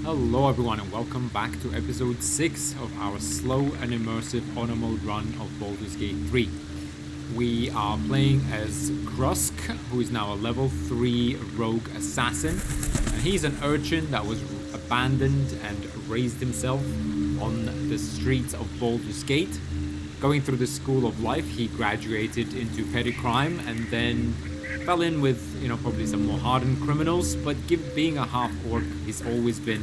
Hello everyone and welcome back to episode 6 of our slow and immersive honor mode run of Baldur's Gate 3. We are playing as Krusk, who is now a level 3 rogue assassin. And he's an urchin that was abandoned and raised himself on the streets of Baldur's Gate. Going through the school of life, he graduated into petty crime and then fell in with, probably some more hardened criminals, but being a half-orc, he's always been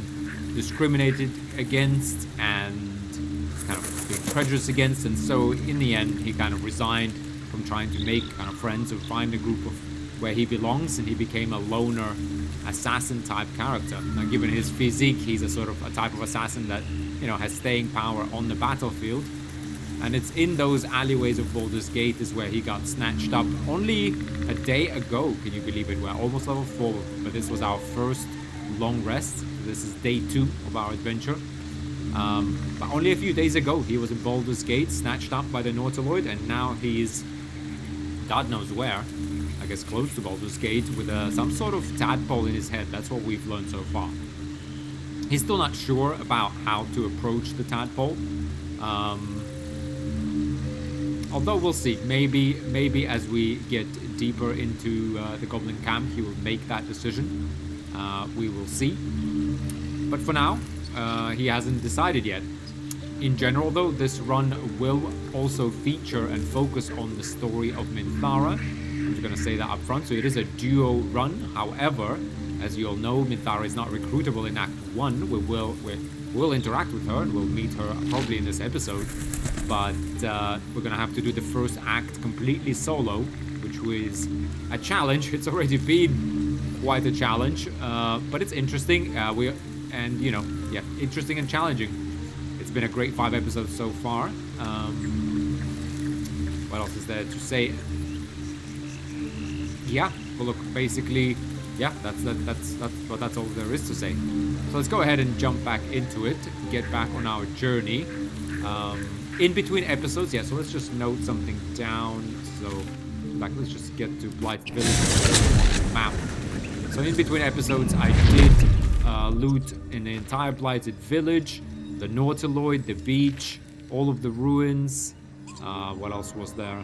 discriminated against and kind of being prejudiced against, and so in the end, he kind of resigned from trying to make kind of friends or find a group of where he belongs, and he became a loner assassin-type character. Now, given his physique, he's a type of assassin that, has staying power on the battlefield. And it's in those alleyways of Baldur's Gate is where he got snatched up only a day ago. Can you believe it? We're almost level 4, but this was our first long rest. So this is day 2 of our adventure. But only a few days ago, he was in Baldur's Gate, snatched up by the Nautiloid, and now he's, God knows where, I guess close to Baldur's Gate, with some sort of tadpole in his head. That's what we've learned so far. He's still not sure about how to approach the tadpole. Although we'll see, maybe as we get deeper into the Goblin camp, he will make that decision. We will see. But for now, he hasn't decided yet. In general, though, this run will also feature and focus on the story of Minthara. I'm just going to say that up front. So it is a duo run. However, as you all know, Minthara is not recruitable in Act 1. We'll interact with her and we'll meet her probably in this episode. But we're going to have to do the first act completely solo, which was a challenge. It's already been quite a challenge, but it's interesting. Interesting and challenging. It's been a great 5 episodes so far. What else is there to say? Yeah, well, look, basically, yeah, that's all there is to say. So let's go ahead and jump back into it, get back on our journey. In between episodes, yeah, so let's just note something down. So, let's just get to Blythe Village map. So in between episodes, I did loot in the entire Blighted Village, the Nautiloid, the beach, all of the ruins. What else was there?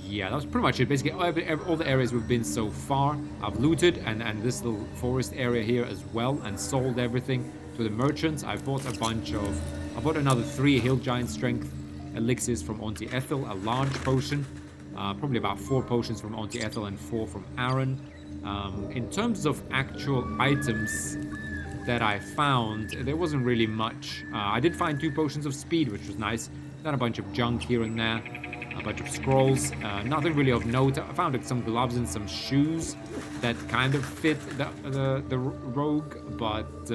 Yeah, that was pretty much it. Basically, all the areas we've been so far, I've looted, and this little forest area here as well, and sold everything to the merchants. I bought another 3 Hill Giant Strength elixirs from Auntie Ethel, a large potion, probably about 4 potions from Auntie Ethel and 4 from Aaron. In terms of actual items that I found, there wasn't really much. I did find 2 potions of speed, which was nice. Then a bunch of junk here and there, a bunch of scrolls, nothing really of note. I found some gloves and some shoes that kind of fit the rogue, but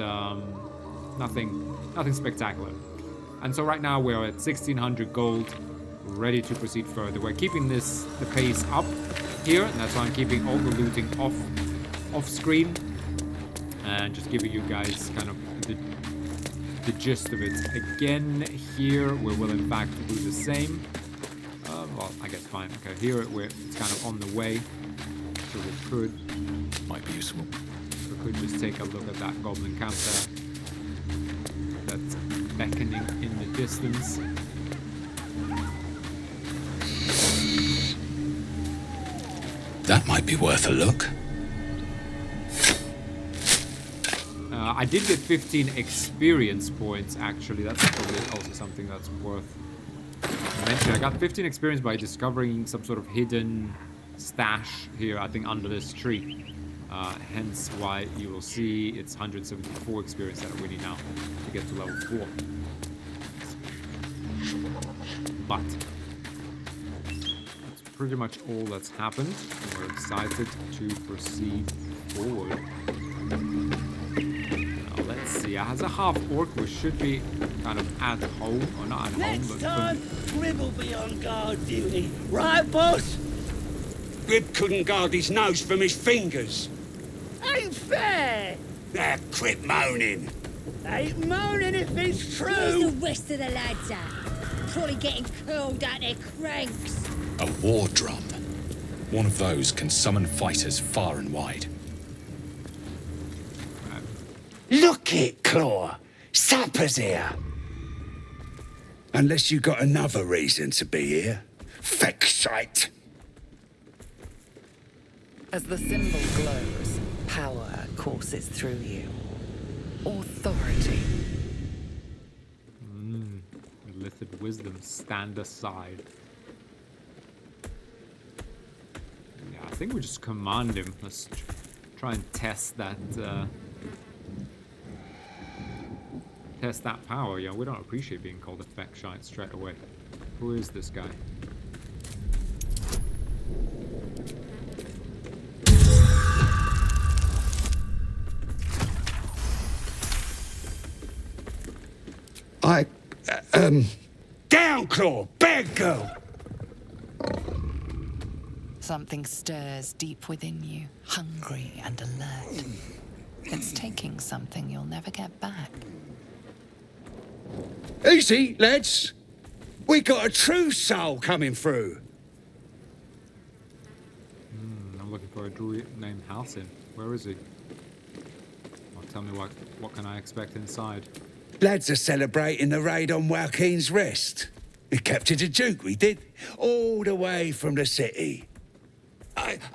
nothing spectacular. And so right now we're at 1600 gold, ready to proceed further. We're keeping the pace up here, and that's why I'm keeping all the looting off screen and just giving you guys kind of the gist of it. Again, here we will in fact do the same. Well, I guess fine. Okay, here it's kind of on the way, so might be useful. We could just take a look at that goblin camp there. That's beckoning in the distance. That might be worth a look. I did get 15 experience points, actually. That's probably also something that's worth mentioning. I got 15 experience by discovering some sort of hidden stash here, I think, under this tree. Hence why you will see it's 174 experience that we need now to get to level 4. But that's pretty much all that's happened. We're excited to proceed forward. Now let's see. As a half-orc, we should be kind of at home, or not at home, Next but time, Grib will be on guard duty. Right, boss? Grib couldn't guard his nose from his fingers. Ain't fair! There, quit moaning. Ain't moaning if it's Where's true! the rest of the lads at? Probably getting curled at their cranks. A war drum. One of those can summon fighters far and wide. Look it, Claw. Sapper's here. Unless you got another reason to be here. Feck shite. As the symbol glows, power courses through you. Authority. Lifted wisdom, stand aside. Yeah, I think we just command him. Let's try and test that. Test that power. Yeah, we don't appreciate being called a feck shite straight away. Who is this guy? Down, Claw! Bad girl! Something stirs deep within you, hungry and alert. It's taking something you'll never get back. Easy, lads. We got a true soul coming through. I'm looking for a druid named Halcyon. Where is he? Well, tell me what can I expect inside? Lads are celebrating the raid on Joaquin's Rest. We captured a duke, we did. All the way from the city.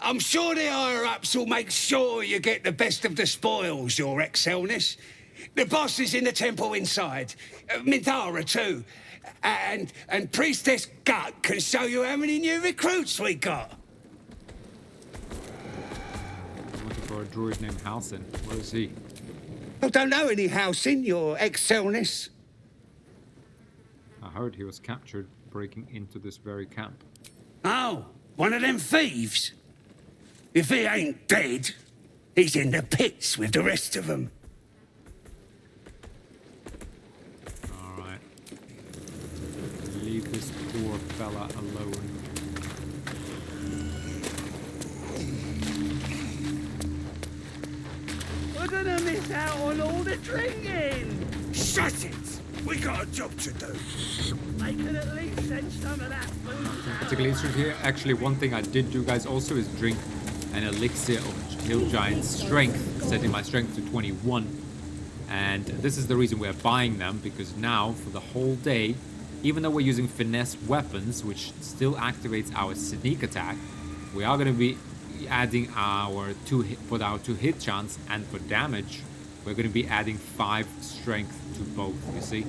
I'm sure the higher-ups will make sure you get the best of the spoils, your excelleness. The boss is in the temple inside. Minthara, too. And Priestess Gut can show you how many new recruits we got. I'm looking for a druid named Halcyon. Where is he? I don't know any housing, your excelleness. I heard he was captured breaking into this very camp. Oh, one of them thieves? If he ain't dead, he's in the pits with the rest of them. Alright. Leave this poor fella alone. We're gonna miss out on all the drinking! Shut it! We got a job to do. They could at least send some of that food out. Particularly interested here. Actually, one thing I did do, guys, also is drink an elixir of Hill Giant Strength, setting my strength to 21. And this is the reason we're buying them, because now, for the whole day, even though we're using finesse weapons, which still activates our sneak attack, we are going to be adding our 2 hit chance, and for damage, we're going to be adding 5 strength to both, you see?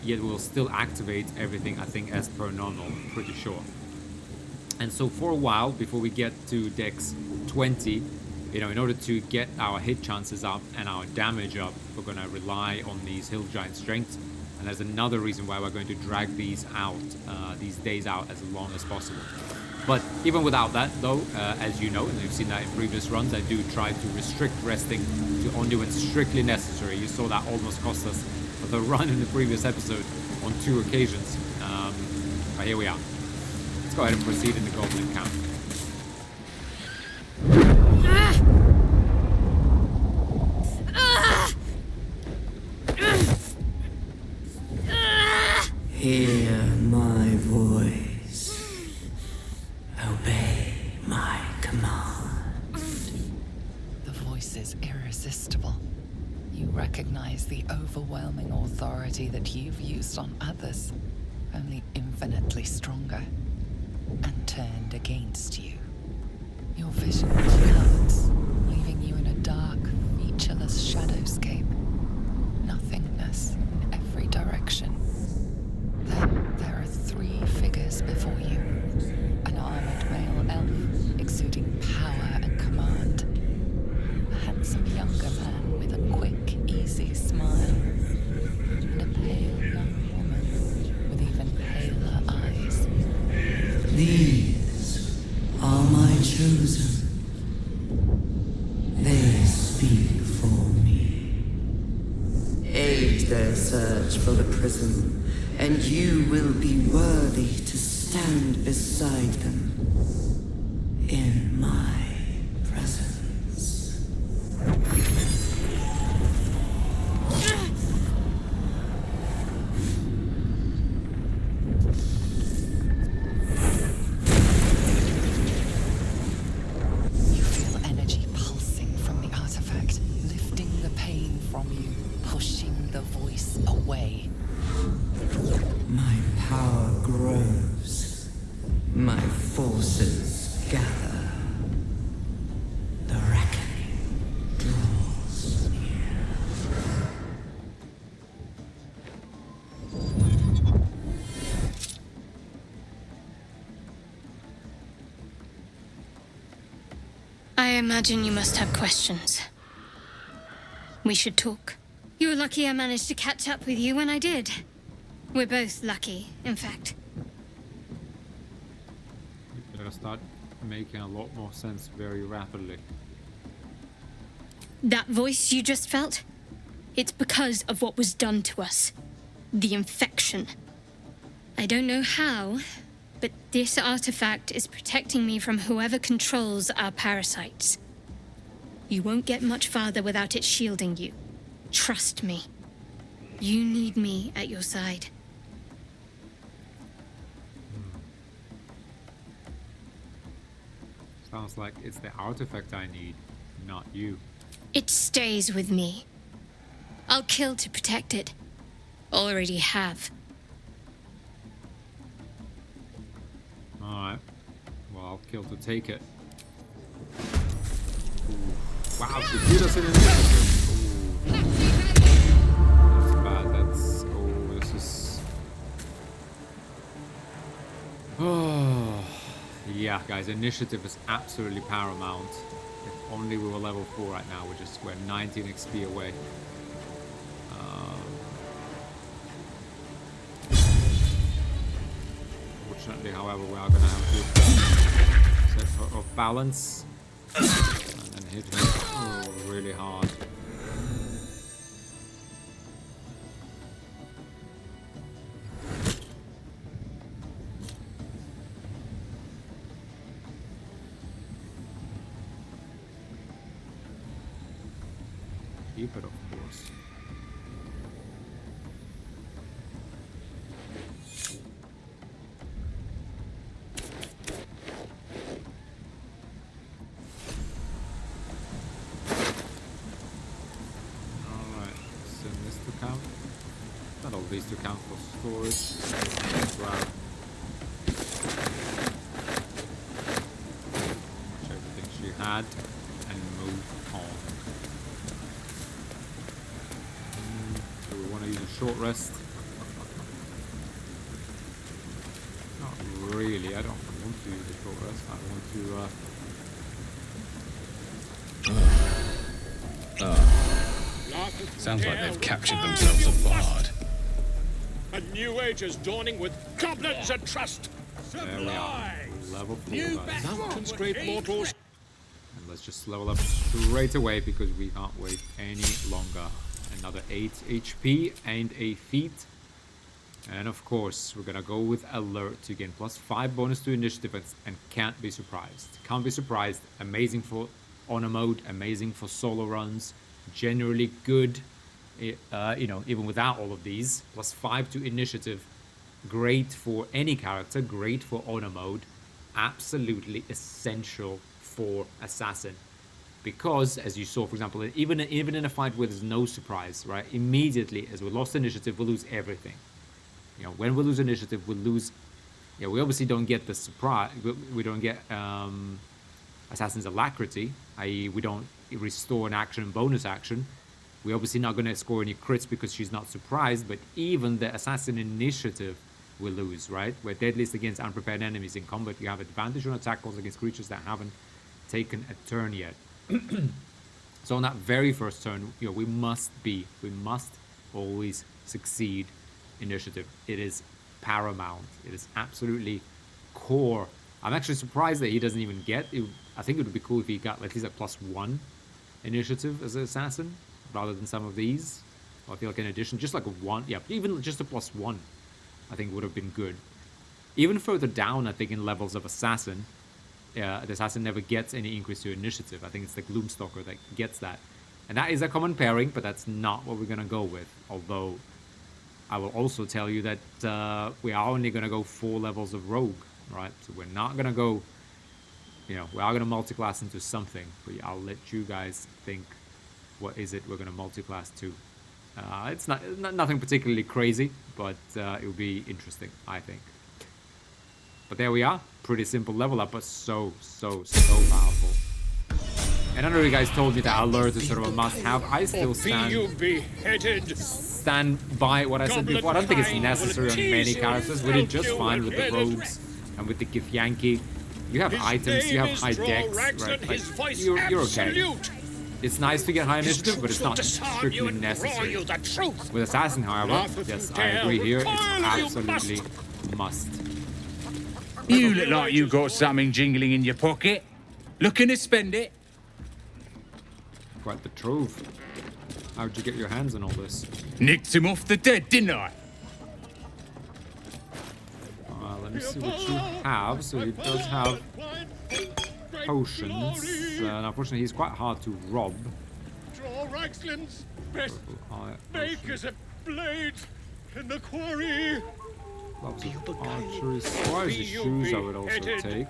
Yet we'll still activate everything, I think, as per normal, I'm pretty sure. And so for a while, before we get to Dex 20, in order to get our hit chances up and our damage up, we're going to rely on these Hill Giant Strengths. And there's another reason why we're going to drag these out, these days out as long as possible. But even without that, though, as you know, and you've seen that in previous runs, I do try to restrict resting to only when strictly necessary. You saw that almost cost us the run in the previous episode on 2 occasions. But here we are. Let's go ahead and proceed in the Goblin Camp. Hear my voice. Obey my command. The voice is irresistible. You recognize the overwhelming authority that you've used on others, only infinitely stronger, and turned against you. Your vision clouds, leaving you in a dark, featureless shadowscape. Nothingness in every direction. Then there are 3 figures before you. An armored male elf, exuding power and command. A handsome younger man with a quick, easy smile. And a pale young woman with even paler eyes. These are my chosen. They speak for me. Aid their search for the prison, and you will be worthy to stand beside them in my presence. You feel energy pulsing from the artifact, lifting the pain from you, pushing the voice away. My power grows. My forces gather. The reckoning draws near. I imagine you must have questions. We should talk. You're lucky I managed to catch up with you when I did. We're both lucky, in fact. You're gonna start making a lot more sense very rapidly. That voice you just felt? It's because of what was done to us. The infection. I don't know how, but this artifact is protecting me from whoever controls our parasites. You won't get much farther without it shielding you. Trust me. You need me at your side. Sounds like it's the artifact I need, not you. It stays with me. I'll kill to protect it. Already have. Alright. Well, I'll kill to take it. Ooh. Wow, she beat us in an initiative. That's bad. That's... Oh, this is... Oh... Yeah, guys, initiative is absolutely paramount. If only we were level 4 right now, we're 19 XP away. Fortunately, however, we are going to have to set of balance and then hit him really hard. Keep it, of course. Alright, send this to count. Not all these to count for storage. Grab everything she had and move on. So we want to use a short rest. Not really, I don't want to use a short rest. I want to Sounds like they've captured themselves a bard. A new age is dawning with goblins and trust. there we are. Level 4, guys. Mountains, great mortals. And let's just level up straight away because we can't wait any longer. Another 8 HP and a feat. And of course, we're gonna go with alert to gain +5 bonus to initiative and can't be surprised. Can't be surprised. Amazing for honor mode, amazing for solo runs. Generally good, you know, even without all of these. +5 to initiative. Great for any character, great for honor mode. Absolutely essential for assassin. Because, as you saw, for example, even in a fight where there's no surprise, right? Immediately, as we lost initiative, we lose everything. You know, when we lose initiative, we lose... Yeah, we obviously don't get the surprise. We don't get Assassin's Alacrity, i.e. we don't restore an action and bonus action. We're obviously not going to score any crits because she's not surprised, but even the Assassin Initiative we lose, right? We're deadliest against unprepared enemies in combat. You have advantage on attack rolls against creatures that haven't taken a turn yet. So on that very first turn, you know, we must always succeed initiative. It is paramount. It is absolutely core. I'm actually surprised that he doesn't even get it. I think it would be cool if he got at least a +1 initiative as an assassin rather than some of these. Or I feel like in addition, just like a 1, yeah, even just a +1 I think would have been good. Even further down, I think in levels of assassin, the assassin never gets any increase to initiative. I think it's the Gloomstalker that gets that. And that is a common pairing, but that's not what we're going to go with. Although, I will also tell you that we are only going to go 4 levels of Rogue, right? So we're not going to go, you know, we are going to multi-class into something. But I'll let you guys think what is it we're going to multiclass to. It's nothing particularly crazy, but it will be interesting, I think. But there we are. Pretty simple level up, but so powerful. And I know you guys told me that alert is sort of a must-have. I still stand by what I said before. I don't think it's necessary on many characters. We did just fine with the rogues and with the Githyanki. You have items, you have high dex, right? Like, you're okay. It's nice to get high initiative, but it's not strictly necessary. With Assassin, however, yes, I agree here. It's absolutely must. You look like you got something jingling in your pocket. Looking to spend it? Quite the trove. How'd you get your hands on all this? Nicked him off the dead, didn't I? Let me see what you have. So he does have potions. Unfortunately, he's quite hard to rob. Draw Ragslin's best makers a blade in the quarry. Loves of archery. Squires' shoes I would also take.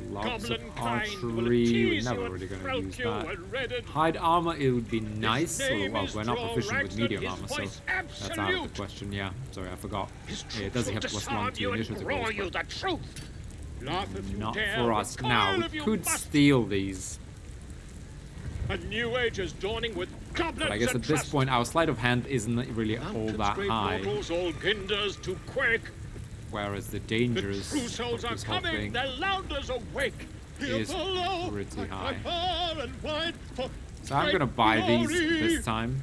Lots of archery. We're never really going to use that. Hide armor, it would be nice. Well, we're not proficient with medium armor, so that's out of the question. Yeah, sorry, I forgot. Yeah, it doesn't have +1 to initiative rolls, but not for us. Now, we could steal these. A new age is dawning with goblins. But I guess at this point, our sleight of hand isn't really all that high. All ginders to quake. Whereas the dangers of this whole thing is pretty high. So I'm gonna buy these this time.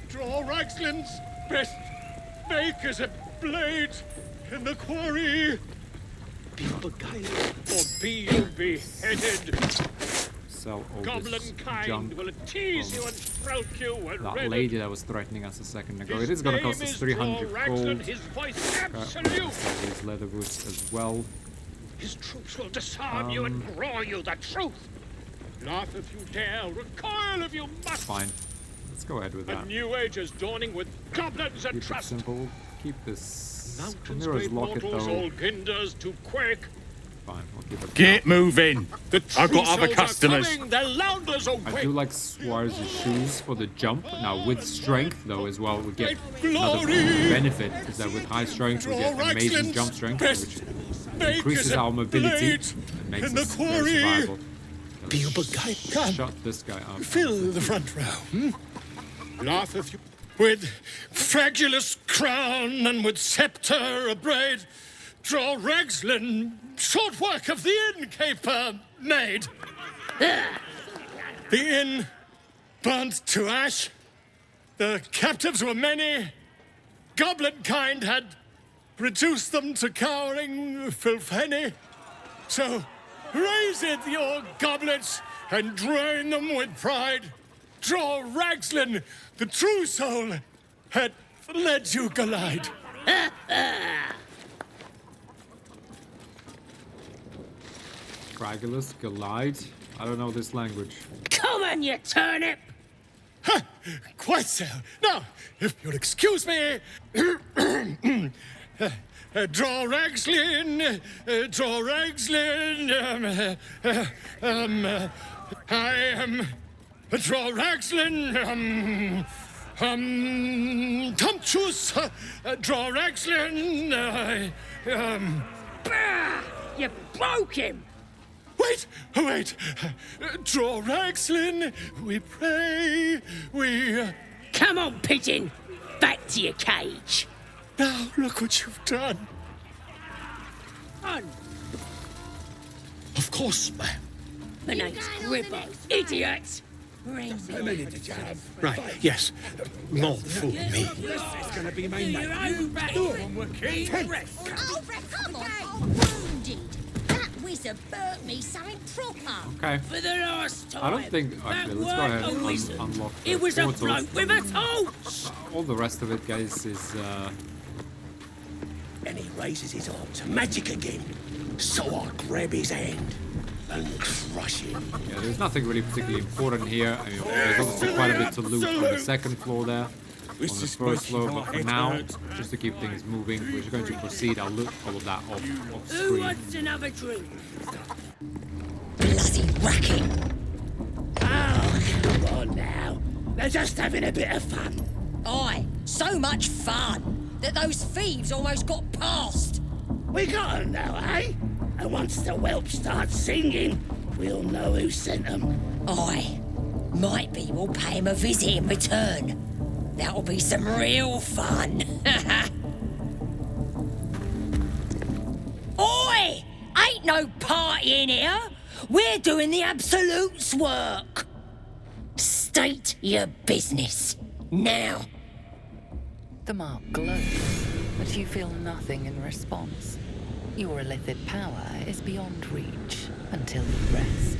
Draw Ragslin's best makers a blade in the quarry. Be beguiled or be you beheaded. Sell all Goblin this kind junk will tease you and stroke you and that lady that was threatening us a second ago. It is gonna cost us 300 gold. His voice Sell these leather boots as well. His troops will disarm you and draw you the truth. Laugh if you dare, recoil if you must. Fine. Let's go ahead with that. A new age is dawning with goblins and Keep it trust. simple. Keep this Mountains Chimera's great locket mortals, though. all ginders to quake. Fine, we'll keep it. Get moving. I've got other True souls are customers. coming, their louders I awake. do like Squires' shoes for the jump. Now with strength though as well, we get another Glory. benefit is that with high strength we get amazing jump strength, which increases our mobility and makes us very survivable. Let's shut this guy up. Fill the front row. Laugh if you... With fragulous crown and with scepter abraid, draw Ragslin, short work of the innkeeper made. The inn burnt to ash. The captives were many. Goblin kind had reduced them to cowering filthenny. So raise it, your goblets, and drain them with pride. Draw Ragslin, the true soul, had led you glide. Fragulous, glide. I don't know this language. Come on, you turnip! Quite so. Now, if you'll excuse me, draw Ragslin, draw Ragslin, I am draw Ragslin, Tumptuous, draw Ragslin, Bah! You broke him! Wait! Draw Ragslin, we pray, we... Come on, pigeon! Back to your cage! Now, look what you've done. On! Of course, ma'am. My name's Gribbo, idiot! How many did you have? Right, yes. Not fool me. It's gonna be my Your night. own back! Oh, come on! Wounded! That wizard burnt me something proper! Okay. For the last time! I don't think... Actually, let's go ahead a and wizard. unlock the It was a portals. bloke with a torch! All the rest of it, guys, is... And he raises his arm to magic again. So I grab his hand and crush him. Yeah, there's nothing really particularly important here. I mean, there's obviously quite a bit to loot on the second floor there, on the first floor, but for now, just to keep things moving, we're just going to proceed. I'll loot all of that off Who screen. wants another drink? Bloody racket! They're just having a bit of fun. Aye, so much fun that those thieves almost got past. We got 'em now, eh? And once the whelp starts singing, we'll know who sent 'em. Aye, might be we'll pay him a visit in return. That'll be some real fun. Oi! Ain't no party in here. We're doing the Absolute's work. State your business. Now. The mark glows, but you feel nothing in response. Your illithid power is beyond reach until you rest.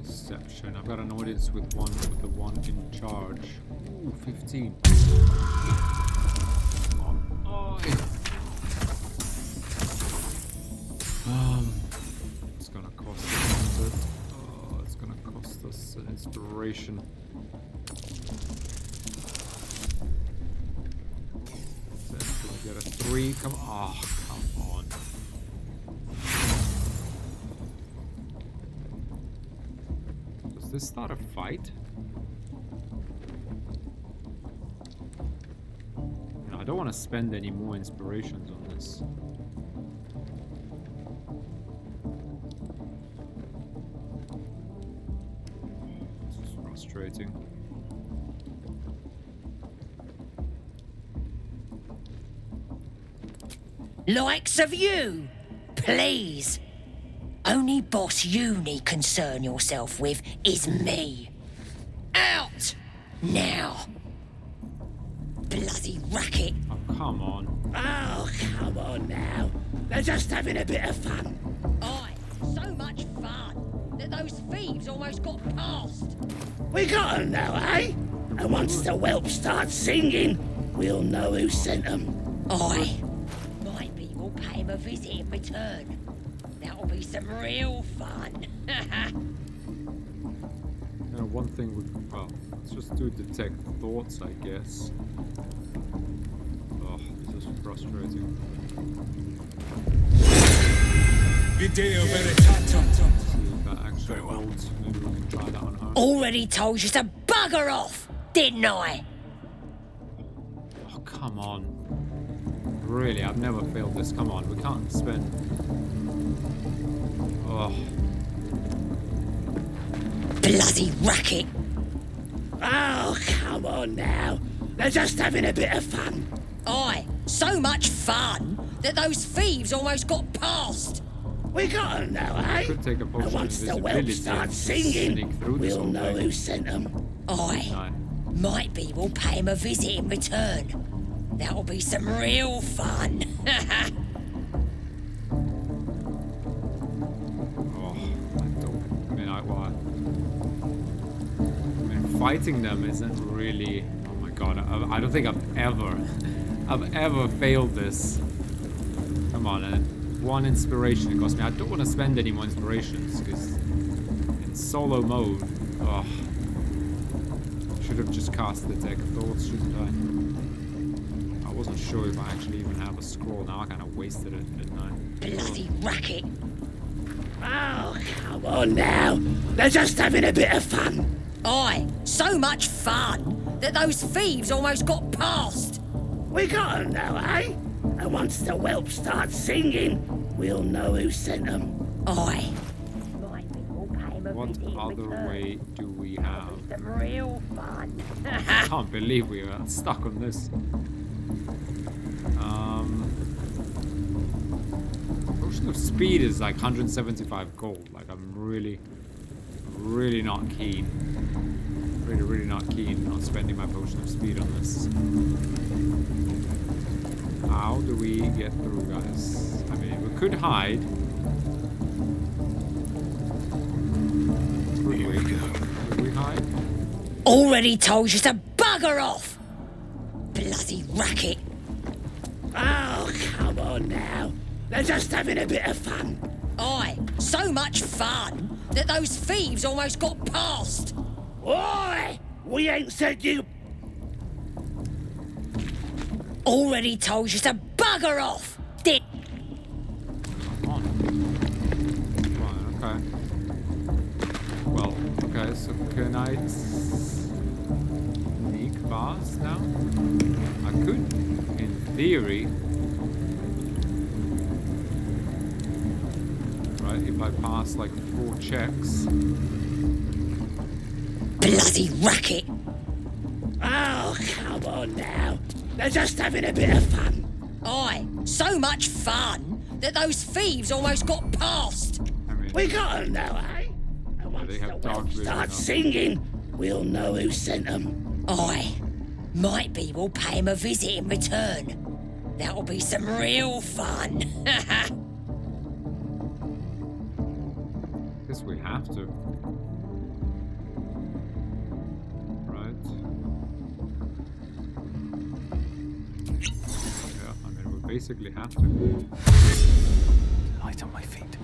Perception. I've got an audience with the one in charge. Ooh, 15. Oh, it's gonna cost us. Oh, it's gonna cost us an inspiration. Then can we get a 3? Come on. Oh, come on. Does this start a fight? I don't want to spend any more inspirations on this. This is frustrating. Likes of you, please. Only boss you need concern yourself with is me. Out! Now. Bloody racket. Oh, come on. Oh, come on now. They're just having a bit of fun. Aye, so much fun that those thieves almost got past. We got 'em now, eh? And once the whelp starts singing, we'll know who sent 'em. Aye. Might be we'll pay him a visit in return. That'll be some real fun. One thing would, well, let's just do detect thoughts, I guess. Oh, this is frustrating. Video veritatum. See if that actually holds. Maybe we can try that on her. Already told you to bugger off, didn't I? Oh, come on. Really, I've never failed this. Come on, we can't spend... Oh. Bloody racket. Oh, come on now. They're just having a bit of fun. Aye, so much fun that those thieves almost got past. We got 'em now, eh? Could take a potion And of once the whelp invisibility starts and singing, sneak through this we'll whole know thing. who sent 'em. Aye. Might be we'll pay him a visit in return. That'll be some real fun. Fighting them isn't really... Oh my god, I don't think I've ever failed this. Come on, and 1 inspiration it cost me. I don't want to spend any more inspirations, because in solo mode... Oh, should have just cast Detect Thoughts, shouldn't I? I wasn't sure if I actually even have a scroll. Now I kind of wasted it, didn't I? Bloody racket. Oh, come on now. They're just having a bit of fun. Aye, so much fun that those thieves almost got past. We got 'em now, eh? And once the whelp starts singing, we'll know who sent 'em. Aye. What other way do we have? Some real fun. I can't believe we are stuck on this. Potion of Speed is like 175 gold. Like I'm really not keen. Really not keen on spending my Potion of Speed on this. How do we get through, guys? I mean, we could hide. Here we go. Could we hide? Already told you to bugger off. Bloody racket. Oh, come on now. They're just having a bit of fun. Aye, so much fun that those thieves almost got past. Oi! We ain't said you... Already told you to bugger off, did... Come on. I sneak past now? I could, in theory. Right, if I pass like 4 checks. Bloody racket! Oh, come on now. They're just having a bit of fun. Aye, so much fun that those thieves almost got past. I mean, We got 'em now, eh? And once they have the dark whelps vision start now. singing, we'll know who sent them. Aye, might be we'll pay him a visit in return. That'll be some real fun. guess we have to. Right. Yeah, I mean, we basically have to. Light on my feet.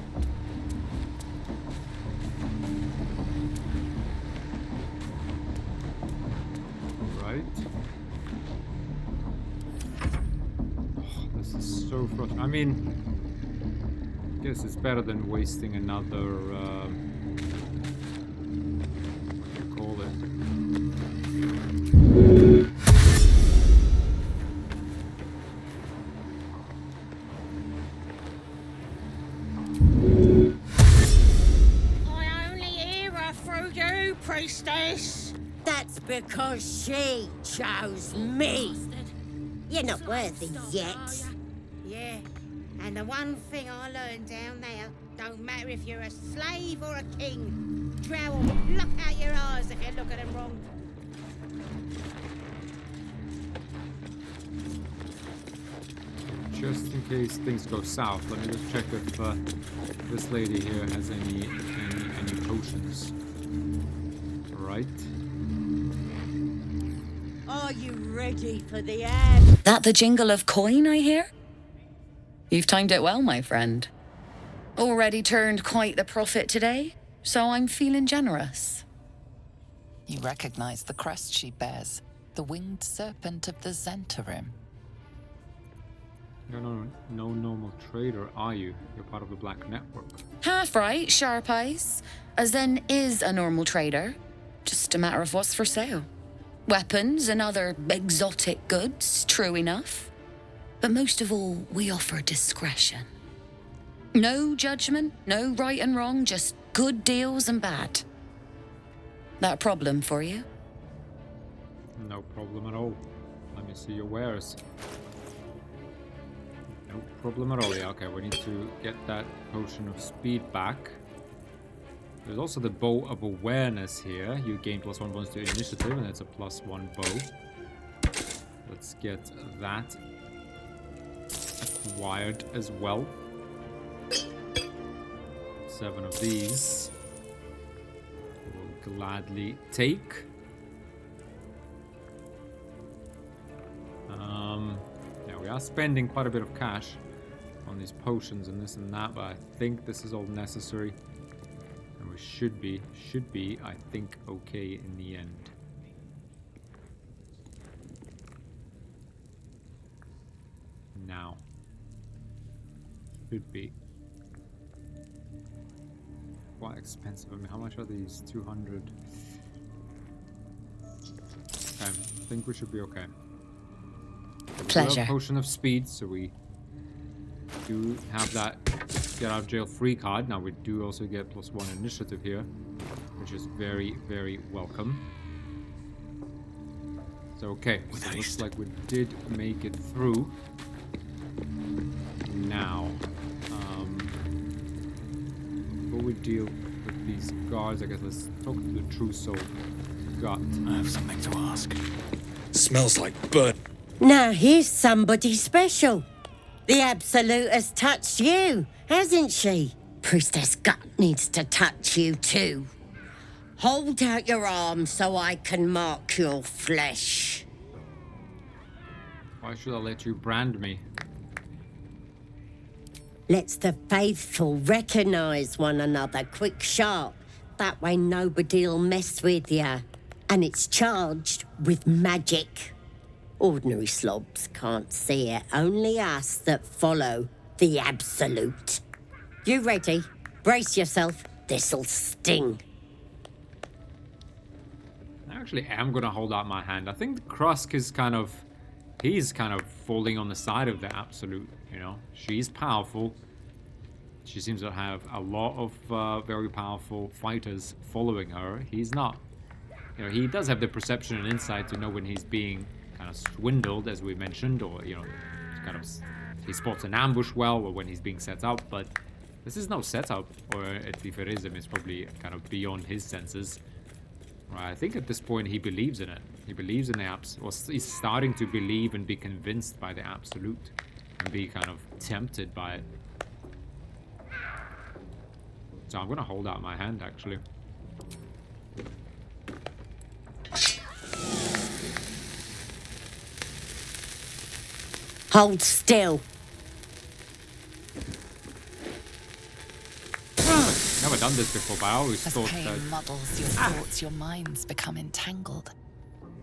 Right. Oh, this is so frustrating. I mean, I guess it's better than wasting another, what do you call it? I only hear her through you, priestess. That's because she chose me. You're not worthy yet. Yeah, and the one thing I learned down there, don't matter if you're a slave or a king. Drow will pluck out your eyes if you look at them wrong. Just in case things go south, let me just check if this lady here has any potions. Right. Are you ready for the ad? That the jingle of coin I hear? You've timed it well, my friend. Already turned quite the profit today, so I'm feeling generous. You recognize the crest she bears, the winged serpent of the Zentarim. You're no normal trader, are you? You're part of the Black Network. Half right, sharp eyes. A Zen is a normal trader. Just a matter of what's for sale. Weapons and other exotic goods, true enough. But most of all, we offer discretion. No judgment, no right and wrong, just good deals and bad. That a problem for you? No problem at all. Let me see your wares. No problem at all. Yeah, okay, we need to get that potion of speed back. There's also the bow of awareness here. You gain +1 bonus to initiative, and it's a +1 bow. Let's get that acquired as well. 7 of these. We'll gladly take. Yeah, we are spending quite a bit of cash on these potions and this and that, but I think this is all necessary. And we should be, I think, okay in the end. Now. Should be. Quite expensive. I mean, how much are these? 200. Okay, I think we should be okay. Pleasure. We have a potion of speed, so we do have that get out of jail free card. Now we do also get +1 initiative here, which is very, very welcome. So okay, so it looks like we did make it through. Now, before we deal with these guards, I guess let's talk to the true soul god. I have something to ask. Smells like burnt. Now here's somebody special. The Absolute has touched you, hasn't she? Priestess Gut needs to touch you too. Hold out your arm so I can mark your flesh. Why should I let you brand me? Let's the faithful recognize one another quick sharp. That way nobody'll mess with ya. And it's charged with magic. Ordinary slobs can't see it, only us that follow the Absolute. You ready? Brace yourself, this'll sting. actually am gonna hold out my hand. I think Krusk is kind of... He's kind of falling on the side of the Absolute, you know? She's powerful. She seems to have a lot of very powerful fighters following her. He's not. You know, he does have the perception and insight to know when he's being kind of swindled, as we mentioned, or, you know, kind of... He spots an ambush well, or when he's being set up, but this is no setup, or if it is, it's probably kind of beyond his senses. Right, I think at this point he believes in it. He believes in the or he's starting to believe and be convinced by the Absolute, and be kind of tempted by it. So I'm gonna hold out my hand, actually. Hold still. Never done this before, but I always As thought pain that... muddles your thoughts, your minds become entangled.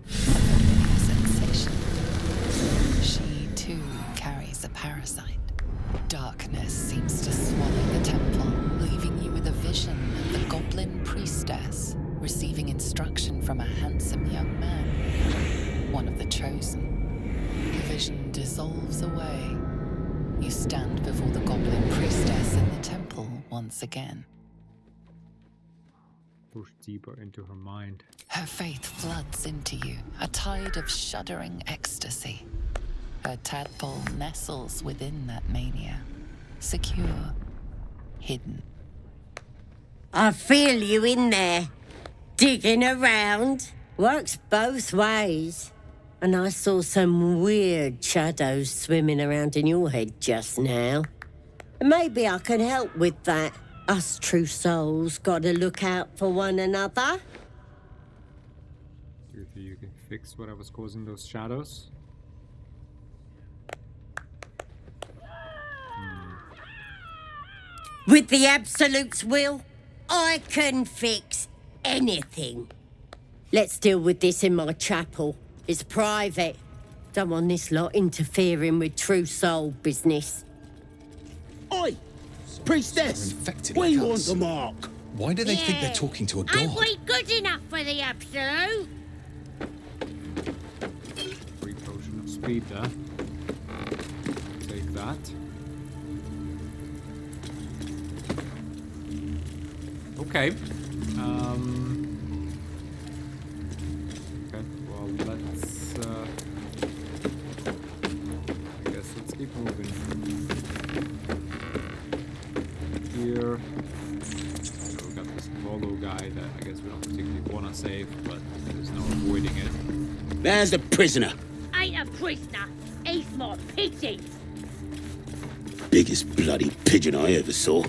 A familiar sensation. She too carries a parasite. Darkness seems to swallow the temple, leaving you with a vision of the goblin priestess receiving instruction from a handsome young man, one of the chosen. The vision dissolves away. You stand before the goblin priestess in the temple once again. Push deeper into her mind. Her faith floods into you, a tide of shuddering ecstasy. Her tadpole nestles within that mania, secure, hidden. I feel you in there, digging around. Works both ways. And I saw some weird shadows swimming around in your head just now. Maybe I can help with that. Us true souls gotta look out for one another. You think you can fix what I was causing those shadows? With the Absolute's will, I can fix anything. Let's deal with this in my chapel. It's private. Don't want this lot interfering with true soul business. Oi! Priestess! Infected We like want us. the mark! Why do they think they're talking to a god? Ain't we good enough for the Absolute? Free potion of speed there. Take that. Okay. Okay, well, let's, I guess let's keep moving. Here. So we got this Volo guy that I guess we don't particularly want to save, but there's no avoiding it. There's the prisoner. Ain't a prisoner. He's my pigeon. Biggest bloody pigeon I ever saw.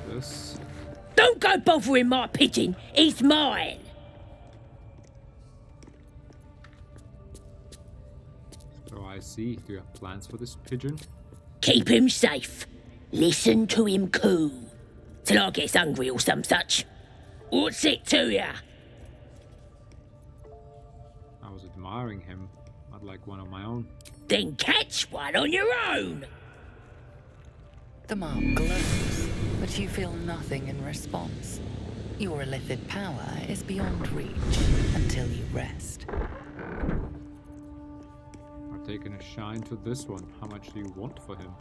This. Don't go bothering my pigeon. He's mine. So I see. Do you have plans for this pigeon? Keep him safe. Listen to him coo. Till I gets hungry or some such. What's it to ya? I was admiring him. I'd like one of my own. Then catch one on your own. The mark glows, but you feel nothing in response. Your illithid power is beyond reach until you rest. I've taken a shine to this one. How much do you want for him?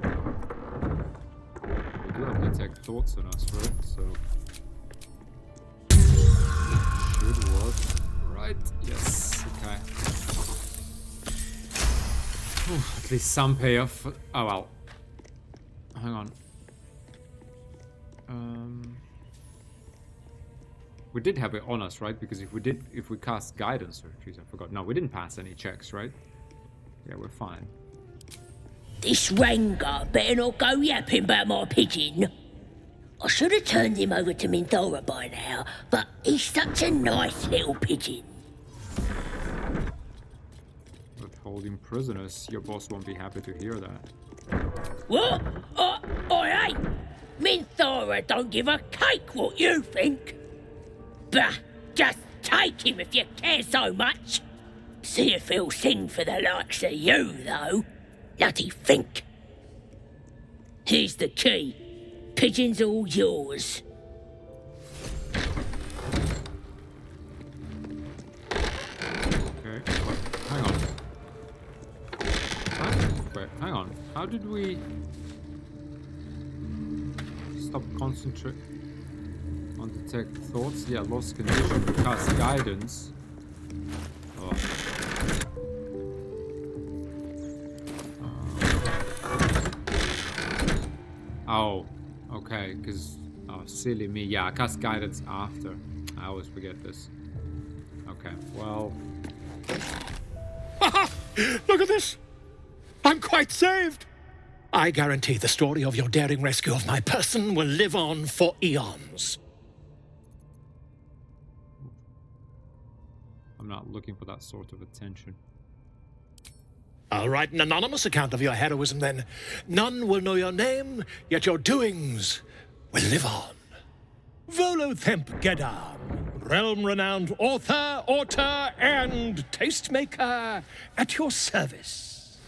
We do have detect thoughts on us, right? So should work. Right, yes, okay. Whew, at least some payoff. Oh well. Hang on. We did have it on us, right? Because if we cast guidance, or jeez, I forgot. No, we didn't pass any checks, right? Yeah, we're fine. This Ranga better not go yapping about my pigeon. I should have turned him over to Minthora by now, but he's such a nice little pigeon. But holding prisoners, your boss won't be happy to hear that. What? I ain't. Minthora don't give a cake what you think. Bah, just take him if you care so much. See if he'll sing for the likes of you, though. Bloody think. Here's the key. Pigeon's all yours. Okay, wait, hang on. Wait, hang on. How did we stop concentrate on detect thoughts? Yeah, lost condition. Cast guidance. Oh, okay, because silly me. Yeah, I cast guidance after. I always forget this. Okay, well. Look at this! I'm quite saved! I guarantee the story of your daring rescue of my person will live on for eons. I'm not looking for that sort of attention. I'll write an anonymous account of your heroism then. None will know your name, yet your doings will live on. Volothemp Gedam, realm-renowned author, auteur, and tastemaker at your service.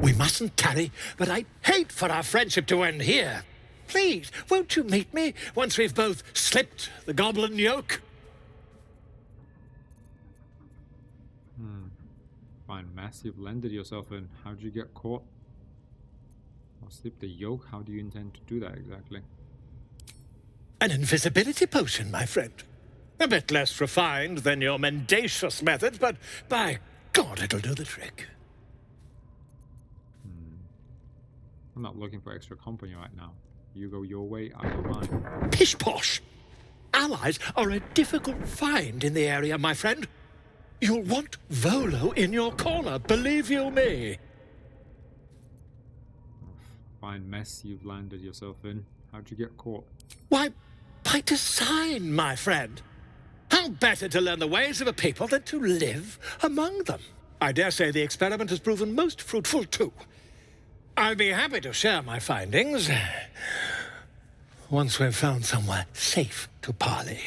We mustn't tarry, but I'd hate for our friendship to end here. Please, won't you meet me once we've both slipped the goblin yoke? Fine, massive landed yourself in. How'd you get caught? Or slip the yoke? How do you intend to do that exactly? An invisibility potion, my friend. A bit less refined than your mendacious methods, but by God, it'll do the trick. I'm not looking for extra company right now. You go your way, I go mine. Pish-posh! Allies are a difficult find in the area, my friend. You'll want Volo in your corner, believe you me. Fine mess you've landed yourself in. How'd you get caught? Why, by design, my friend. How better to learn the ways of a people than to live among them? I dare say the experiment has proven most fruitful, too. I'll be happy to share my findings once we've found somewhere safe to parley.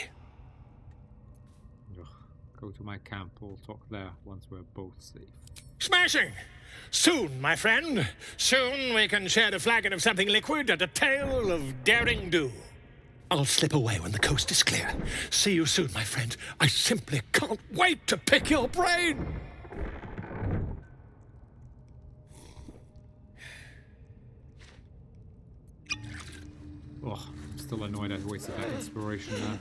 Go to my camp. We'll talk there once we're both safe. Smashing! Soon, my friend. Soon we can share a flagon of something liquid and a tale of daring do. I'll slip away when the coast is clear. See you soon, my friend. I simply can't wait to pick your brain. Oh, I'm still annoyed I wasted that inspiration there.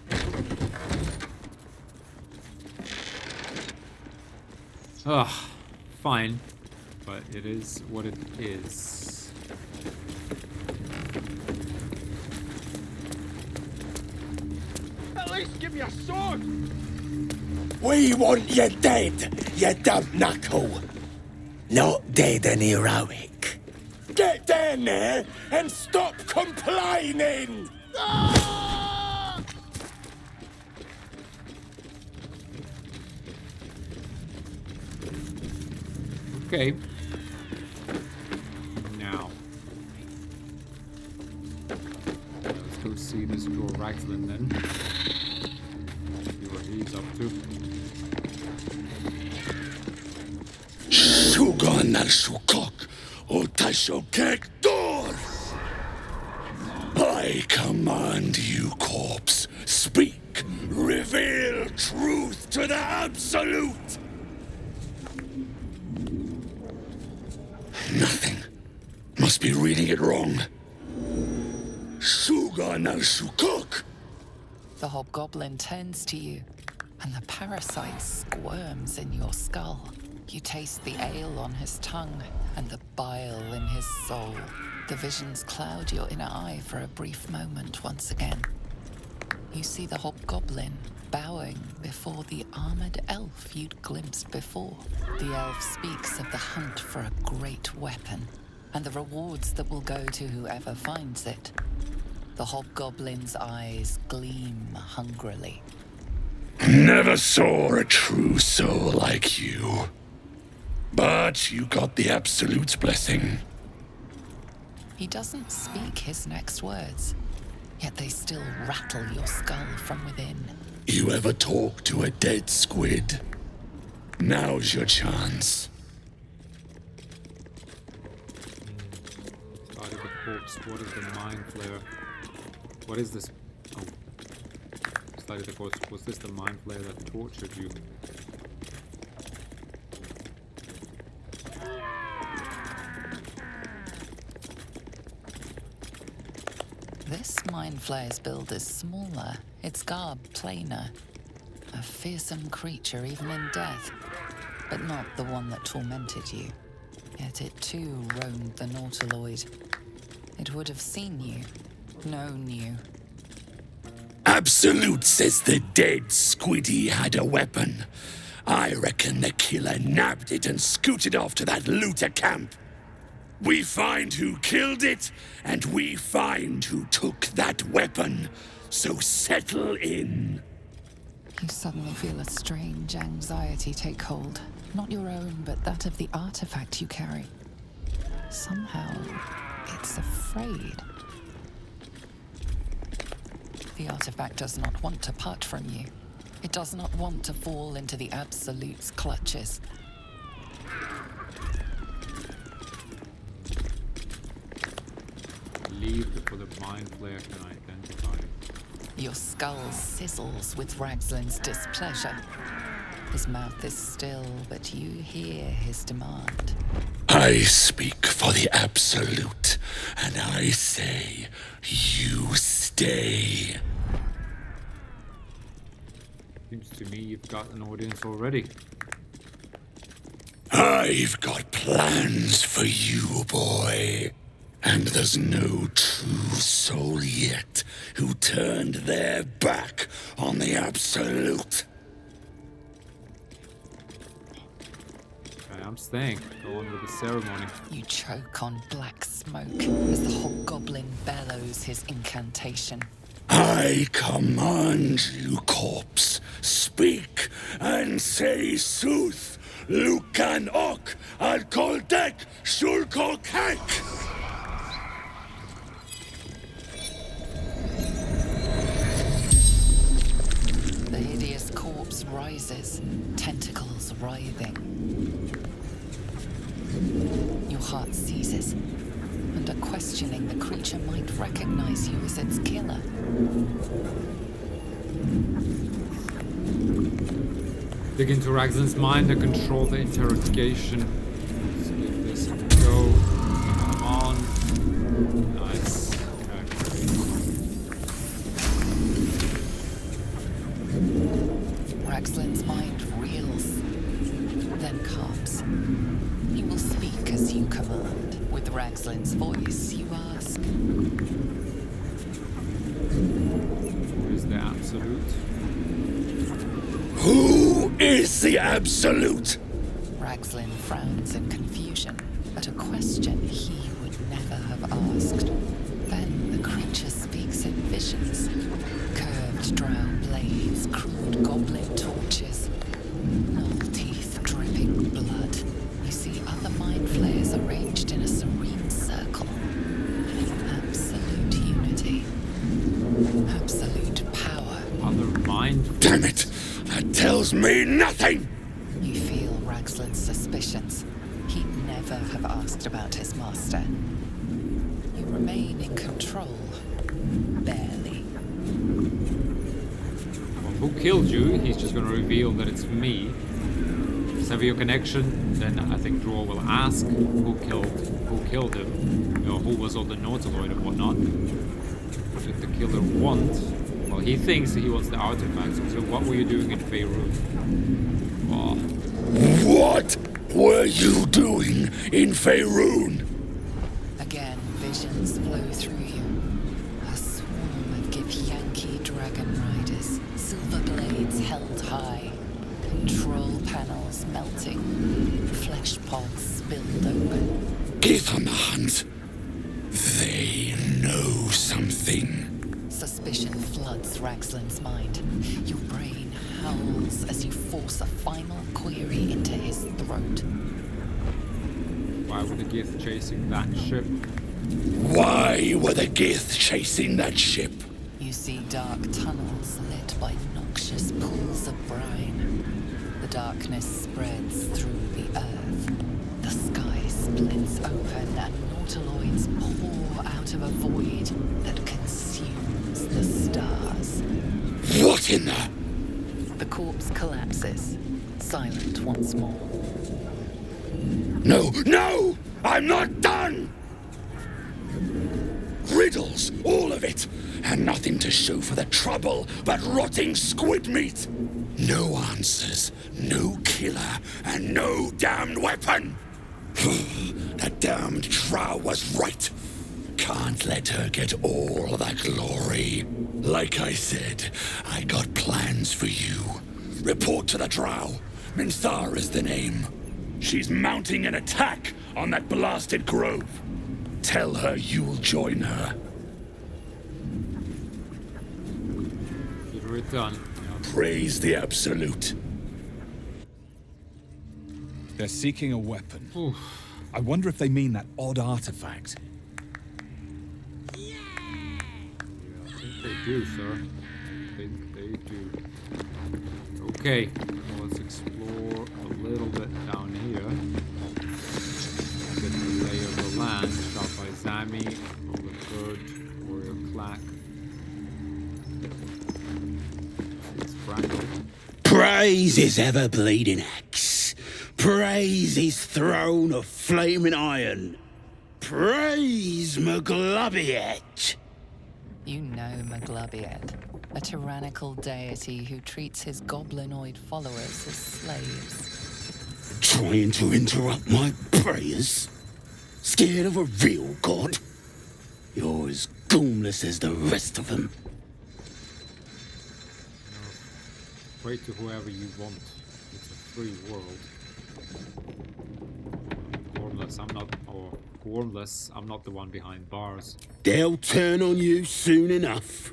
Ugh, fine. But it is what it is. At least give me a sword! We want you dead, you dumb knuckle. Not dead and heroic. Get down there and stop complaining! Okay. Now. Let's go see this girl Raxlin then. See what he's up to. Sugan al Sukok, Otashokek Dor! I command you, corpse. Speak. Reveal truth to the absolute. Nothing. Must be reading it wrong. Sugan al Sukok. The hobgoblin turns to you, and the parasite squirms in your skull. You taste the ale on his tongue and the bile in his soul. The visions cloud your inner eye for a brief moment once again. You see the hobgoblin bowing before the armored elf you'd glimpsed before. The elf speaks of the hunt for a great weapon and the rewards that will go to whoever finds it. The hobgoblin's eyes gleam hungrily. Never saw a true soul like you. But you got the Absolute's blessing. He doesn't speak his next words, yet they still rattle your skull from within. You ever talk to a dead squid? Now's your chance. corpse. What is the mind flare? What is this? Oh. Slightly the course. Was this the mind flare that tortured you? This mind flayer's build is smaller, its garb plainer. A fearsome creature even in death, but not the one that tormented you. Yet it too roamed the Nautiloid. It would have seen you, known you. Absolute says the dead Squiddy had a weapon. I reckon the killer nabbed it and scooted off to that looter camp. We find who killed it, and we find who took that weapon. So settle in. You suddenly feel a strange anxiety take hold. Not your own, but that of the artifact you carry. Somehow, it's afraid. The artifact does not want to part from you. It does not want to fall into the Absolute's clutches. Leave before the mind flare can identify. Your skull sizzles with Ragslin's displeasure. His mouth is still, but you hear his demand. I speak for the Absolute, and I say, you stay. Seems to me you've got an audience already. I've got plans for you, boy. And there's no true soul yet who turned their back on the Absolute. Okay, I'm staying. Go on with the ceremony. You choke on black smoke as the hobgoblin bellows his incantation. I command you, corpse, speak and say sooth. Lucan ok al koldek shulkokek. The hideous corpse rises, tentacles writhing. Your heart seizes. Under questioning, the creature might recognize you as its killer. Dig into Ragslin's mind and control the interrogation. Let's give this a go. Come on. Nice. Ragslin's mind reels, then calms. He will speak as you command. With Ragslin's voice, you ask. Who is the Absolute? Who is the Absolute? Ragslin frowns in confusion at a question he would never have asked. Then the creature speaks in visions. Curved drow blades, crude goblin torches, null teeth dripping blood. You see other mind flayers arranged in a serene circle. Absolute unity. Absolute power. Other mind? Damn it! That tells me nothing! You feel Ragslin's suspicions. He'd never have asked about his master. You remain in control. Barely. Well, who killed you? He's just gonna reveal that it's me. Sever your connection, then I think Draw will ask who killed him, or who was on the Nautiloid and whatnot. What did the killer want? Well, he thinks he wants the artifacts, so what were you doing in Faerun? Oh. What were you doing in Faerun? Again, visions flow through you. A swarm of Githyanki dragon riders, silver blades held high, control panels melting, flesh pods spilled open. Get on the hunt. They know something. Suspicion floods Ragslin's mind. Your brain howls as you force a final query into his throat. Why were the Gith chasing that ship? Why were the Gith chasing that ship? You see dark tunnels lit by noxious pools of brine. The darkness spreads through the earth. The sky splits open and alkaloids pour out of a void that consumes the stars. What in the... The corpse collapses, silent once more. No, no! I'm not done! Riddles, all of it, and nothing to show for the trouble but rotting squid meat. No answers, no killer, and no damned weapon. That damned Trow was right. Can't let her get all the glory. Like I said, I got plans for you. Report to the Drow. Minthara is the name. She's mounting an attack on that blasted grove. Tell her you'll join her. Get it done. Praise the Absolute. They're seeking a weapon. Oof. I wonder if they mean that odd artifact. Yeah, I think they do, sir. I think they do. Okay, well, let's explore a little bit down here. Get the lay of the land. Shot by Zami, Overbird, Warrior Clack. It's Brandon. Praise his ever-bleeding axe. Praise his throne of flaming iron. Praise Maglubbiet. You know Maglubbiet, a tyrannical deity who treats his goblinoid followers as slaves. Trying to interrupt my prayers? Scared of a real god? You're as goomless as the rest of them. Pray to whoever you want. It's a free world. Gormless, I'm not the one behind bars. They'll turn on you soon enough.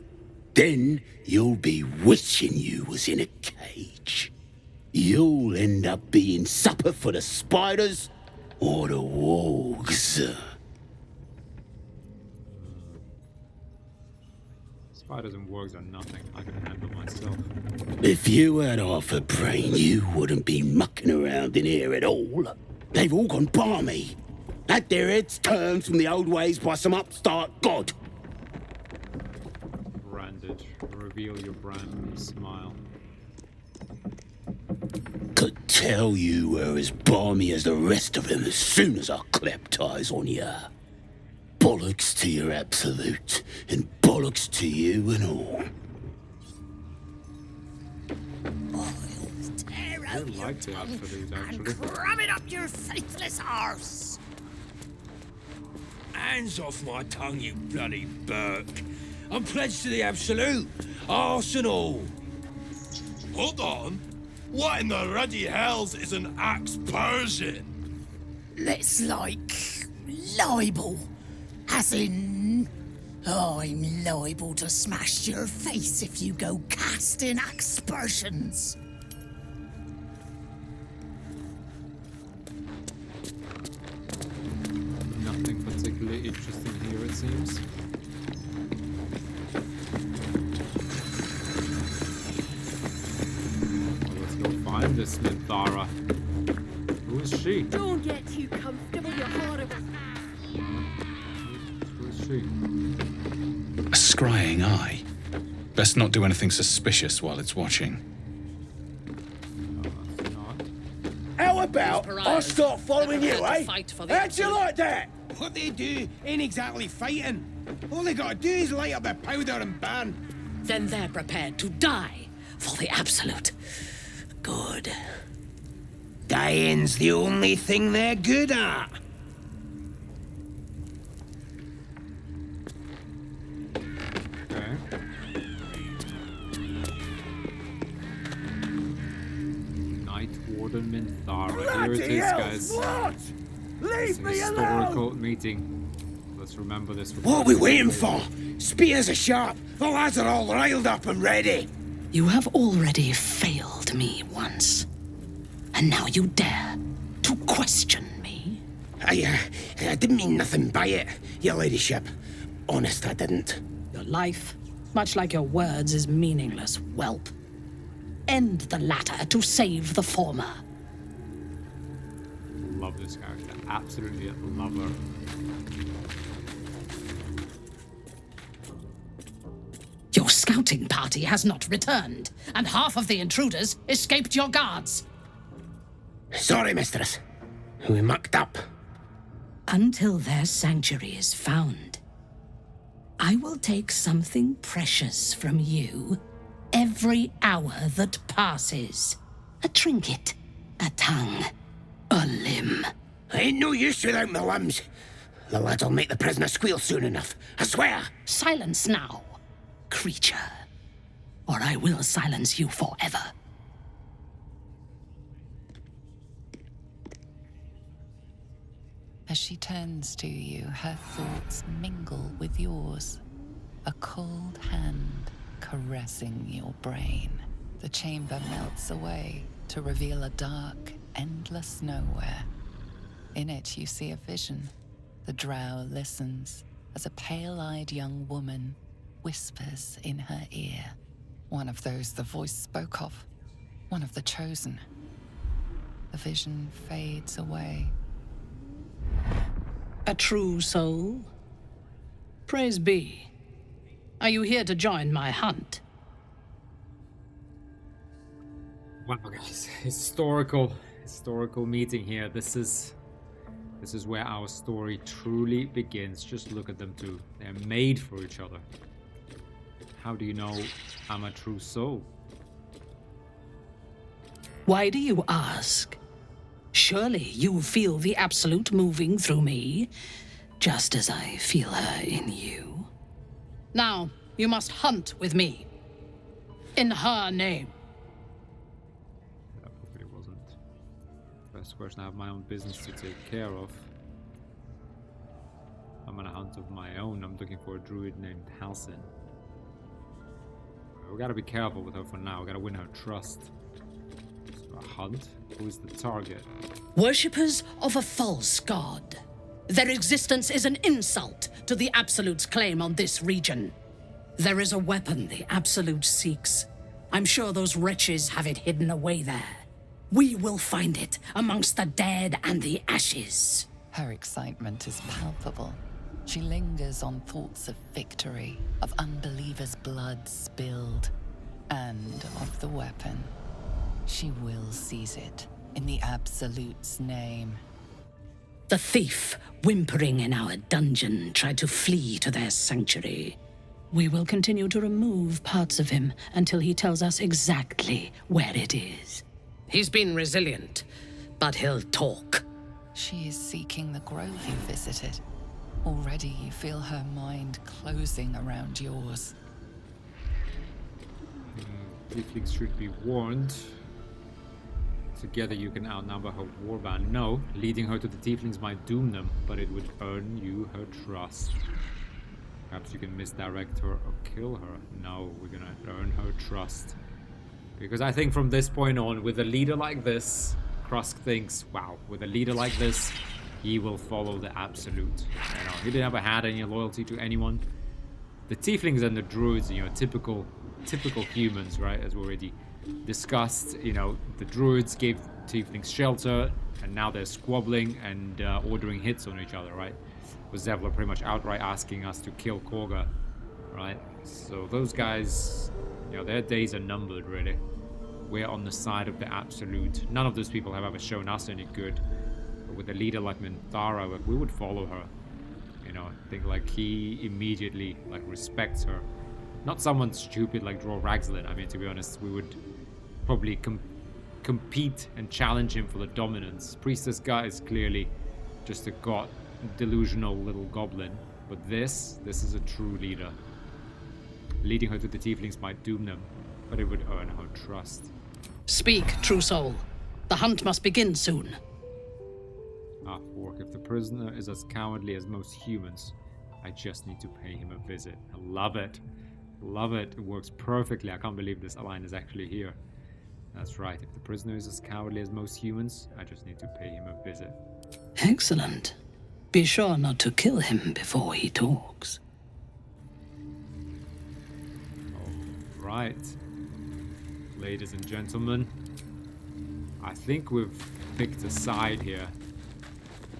Then you'll be wishing you was in a cage. You'll end up being supper for the spiders or the wargs. Spiders and wargs are nothing. I can handle myself. If you had half a brain, you wouldn't be mucking around in here at all. They've all gone balmy. Had their heads turned from the old ways by some upstart god. Branded. Reveal your brand and smile. Could tell you were as balmy as the rest of them as soon as I clapped eyes on you. Bollocks to your Absolute, and bollocks to you and all. I like the Absolute, actually. Cram it up your faithless arse! Hands off my tongue, you bloody Burke. I'm pledged to the Absolute, arse and all. Hold on. What in the ruddy hells is an axe Persian? It's like libel. As in, I'm liable to smash your face if you go casting aspersions. Nothing particularly interesting here, it seems. Well, let's go find this Minthara. Who is she? Don't get too comfortable, you're horrible. Who is she? A scrying eye. Best not do anything suspicious while it's watching. How about I start following you, eh? How'd you like that? What they do ain't exactly fighting. All they gotta do is light up their powder and burn. Then they're prepared to die for the Absolute. Good. Dying's the only thing they're good at. Okay. Night Warden Minthara. Here it is, guys. What? It's Leave a me historical alone! meeting. Let's remember this. What are we waiting for? Spears are sharp. The lads are all riled up and ready. You have already failed me once. And now you dare to question me? I didn't mean nothing by it, your ladyship. Honest, I didn't. Your life, much like your words, is meaningless, whelp. End the latter to save the former. love this character. Absolutely love her. Your scouting party has not returned, and half of the intruders escaped your guards. Sorry, mistress. We mucked up. Until their sanctuary is found, I will take something precious from you every hour that passes. A trinket, a tongue, a limb. Ain't no use without my limbs. The lad'll make the prisoner squeal soon enough, I swear. Silence now, creature, or I will silence you forever. As she turns to you, her thoughts mingle with yours. A cold hand caressing your brain. The chamber melts away to reveal a dark, endless nowhere. In it, you see a vision. The drow listens as a pale-eyed young woman whispers in her ear. One of those the voice spoke of. One of the chosen. The vision fades away. A true soul? Praise be. Are you here to join my hunt? Wow, guys, historical meeting here. This is where our story truly begins. Just look at them two. They're made for each other. How do you know I'm a true soul? Why do you ask? Surely you feel the Absolute moving through me, just as I feel her in you. Now, you must hunt with me. In her name. That probably wasn't. First question, I have my own business to take care of. I'm on a hunt of my own. I'm looking for a druid named Halsin. We gotta be careful with her for now. We gotta win her trust. So a hunt? Who is the target? Worshippers of a false god. Their existence is an insult to the Absolute's claim on this region. There is a weapon the Absolute seeks. I'm sure those wretches have it hidden away there. We will find it amongst the dead and the ashes. Her excitement is palpable. She lingers on thoughts of victory, of unbelievers' blood spilled, and of the weapon. She will seize it in the Absolute's name. The thief, whimpering in our dungeon, tried to flee to their sanctuary. We will continue to remove parts of him until he tells us exactly where it is. He's been resilient, but he'll talk. She is seeking the grove you visited. Already you feel her mind closing around yours. Tieflings should be warned. Together you can outnumber her warband. No, leading her to the Tieflings might doom them, but it would earn you her trust. Perhaps you can misdirect her or kill her. No, we're gonna earn her trust. Because I think from this point on, with a leader like this, Krusk thinks, wow, with a leader like this, he will follow the Absolute. You know, he never had any loyalty to anyone. The Tieflings and the Druids, you know, typical humans, right? As we already discussed, you know, the Druids gave Tieflings shelter, and now they're squabbling and ordering hits on each other, right? With Zevlor pretty much outright asking us to kill Korga, right? So those guys, you know, their days are numbered, really. We're on the side of the Absolute. None of those people have ever shown us any good. But with a leader like Minthara, like, we would follow her. You know, I think like he immediately like respects her. Not someone stupid like Dror Ragzlin. I mean, to be honest, we would probably compete and challenge him for the dominance. Priestess guy is clearly just a delusional little goblin. But this is a true leader. Leading her to the Tieflings might doom them, but it would earn her trust. Speak, true soul. The hunt must begin soon. Ah, Fork, if the prisoner is as cowardly as most humans, I just need to pay him a visit. I love it. Love it. It works perfectly. I can't believe this line is actually here. That's right. If the prisoner is as cowardly as most humans, I just need to pay him a visit. Excellent. Be sure not to kill him before he talks. Right. Ladies and gentlemen, I think we've picked a side here.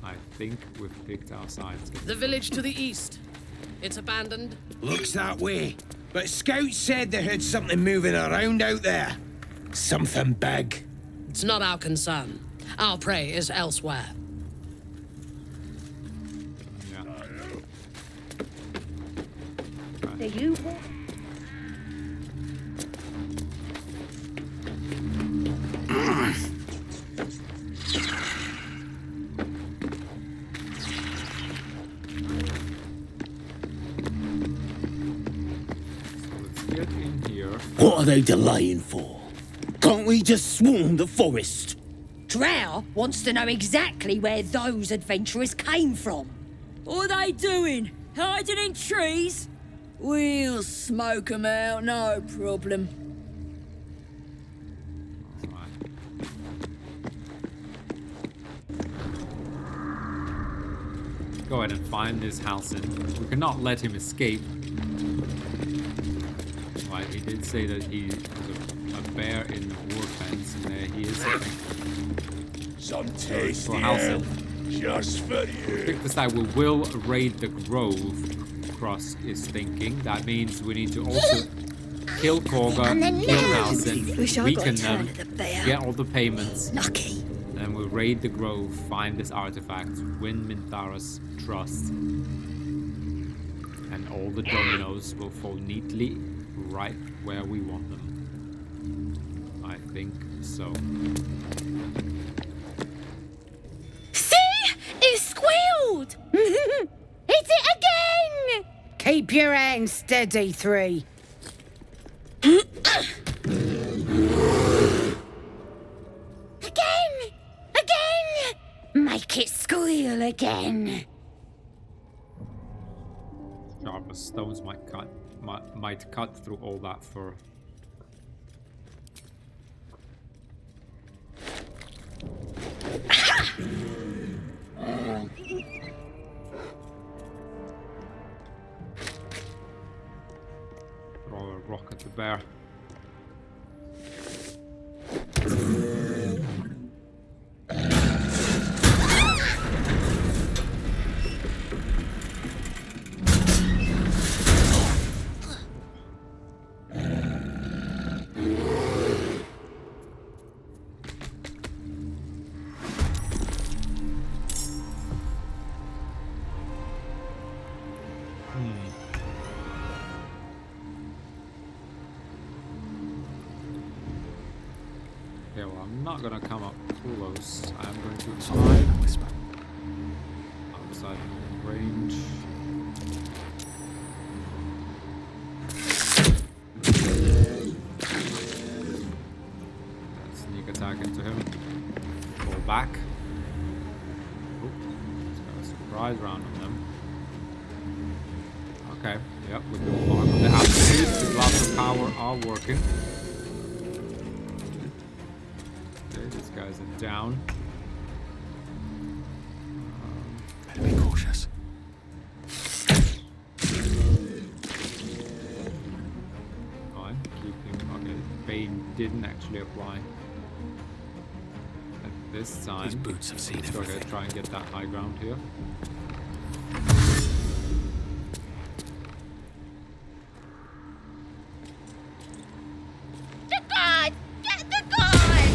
I think we've picked our sides. The village to the east. It's abandoned. Looks that way. But scouts said they heard something moving around out there. Something big. It's not our concern. Our prey is elsewhere. Do you What are they delaying for? Can't we just swarm the forest? Drow wants to know exactly where those adventurers came from. What are they doing? Hiding in trees? We'll smoke 'em out, no problem. Go ahead and find this Halsin. We cannot let him escape. Right, he did say that he was a bear in the war fence, and there he is. Some tasty Halsin. just for you. Pick the side. We will raid the grove. Cross is thinking. That means we need to also kill Korga, kill Halsin, weaken them, get all the payments. Lucky. Then we'll raid the grove, find this artifact, win Minthara's trust. And all the dominoes will fall neatly right where we want them. I think so. See? It squealed! Hit it again! Keep your hands steady, 3. Again! Make it squeal again. Sharper stones might cut through all that fur. Throw a rock at the bear. Okay, well, I'm not gonna come up close. I'm going to hide outside range. Sneak attack into him. Fall back. Oop, let's got a surprise round on them. Okay, yep, we can mark the absolute. The glass of power are working. These guys are down. Better be cautious. Fine, keeping. Okay, Bane didn't actually apply. At this time, These boots have seen let's go ahead everything. and try and get that high ground here. The guard! Get the guard!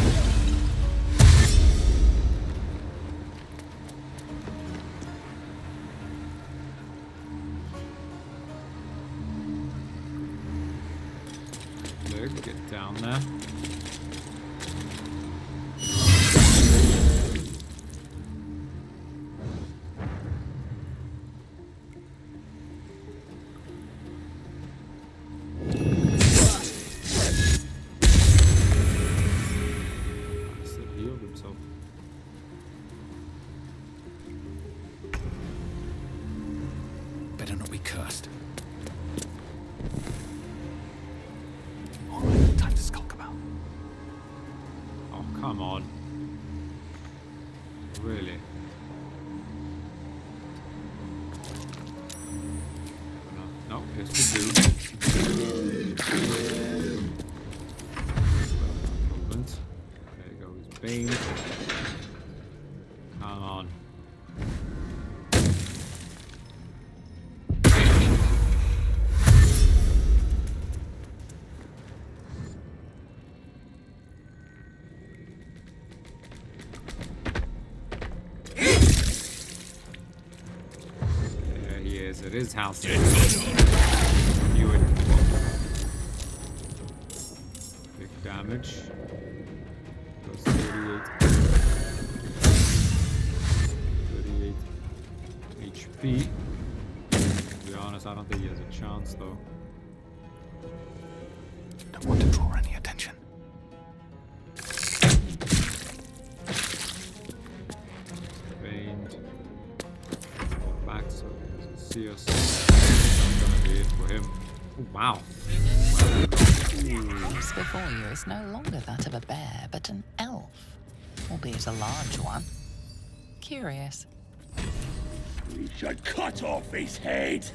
Look, get down there. Still healed himself. Better not be cursed. Alright, time to skulk about. Oh, come on. Really? No, yes we do. Movement. There goes Bane. Come on. Yes, it is house. Knew it. Big damage. Goes 38 HP. To be honest, I don't think he has a chance though. Don't want to draw any attention. Veined. Back so he doesn't see us. That's gonna be it for him. Oh, wow. The face before you is no longer that of a bear, but an elf, albeit a large one. Curious. We should cut off his head.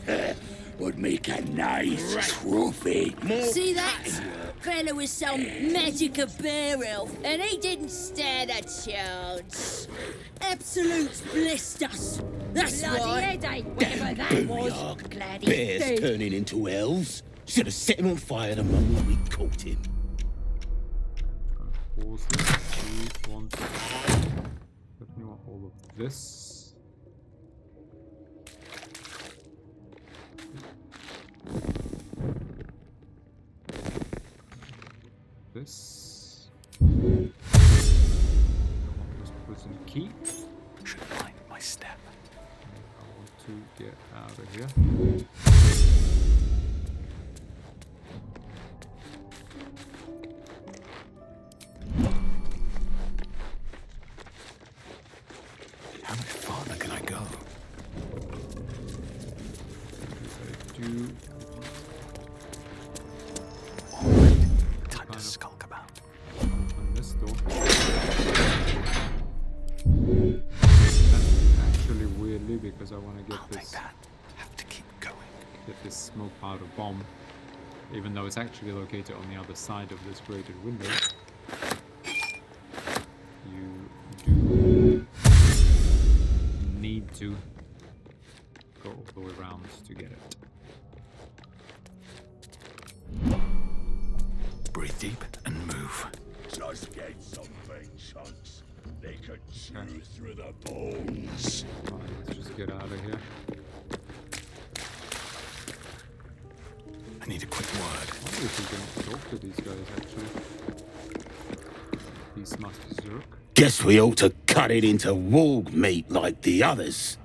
Would make a nice trophy. See that? Fella with some magic of bear elf, and he didn't stand a chance. Absolutes blessed us. That's Bloody why. headache, whatever that was. Glad he's Bears dead. turning into elves. Should have set him on fire the moment we caught him. Pause this. Definitely want all of this. This. I want this prison key. Should mind my step. I want to get out of here. How much farther can I go? Time to skulk about. Open this door. That's actually weirdly because I want to get this. Have to keep going. Get this smoke powder bomb, even though it's actually located on the other side of this grated window. You do need to go all the way around to get it. Breathe deep and move. Just get some big chunks. They could chew through the bones. Right, let's just get out of here. I need a quick word. I wonder if we can talk to these guys actually. Beastmaster Zerk. Guess we ought to cut it into warg meat like the others.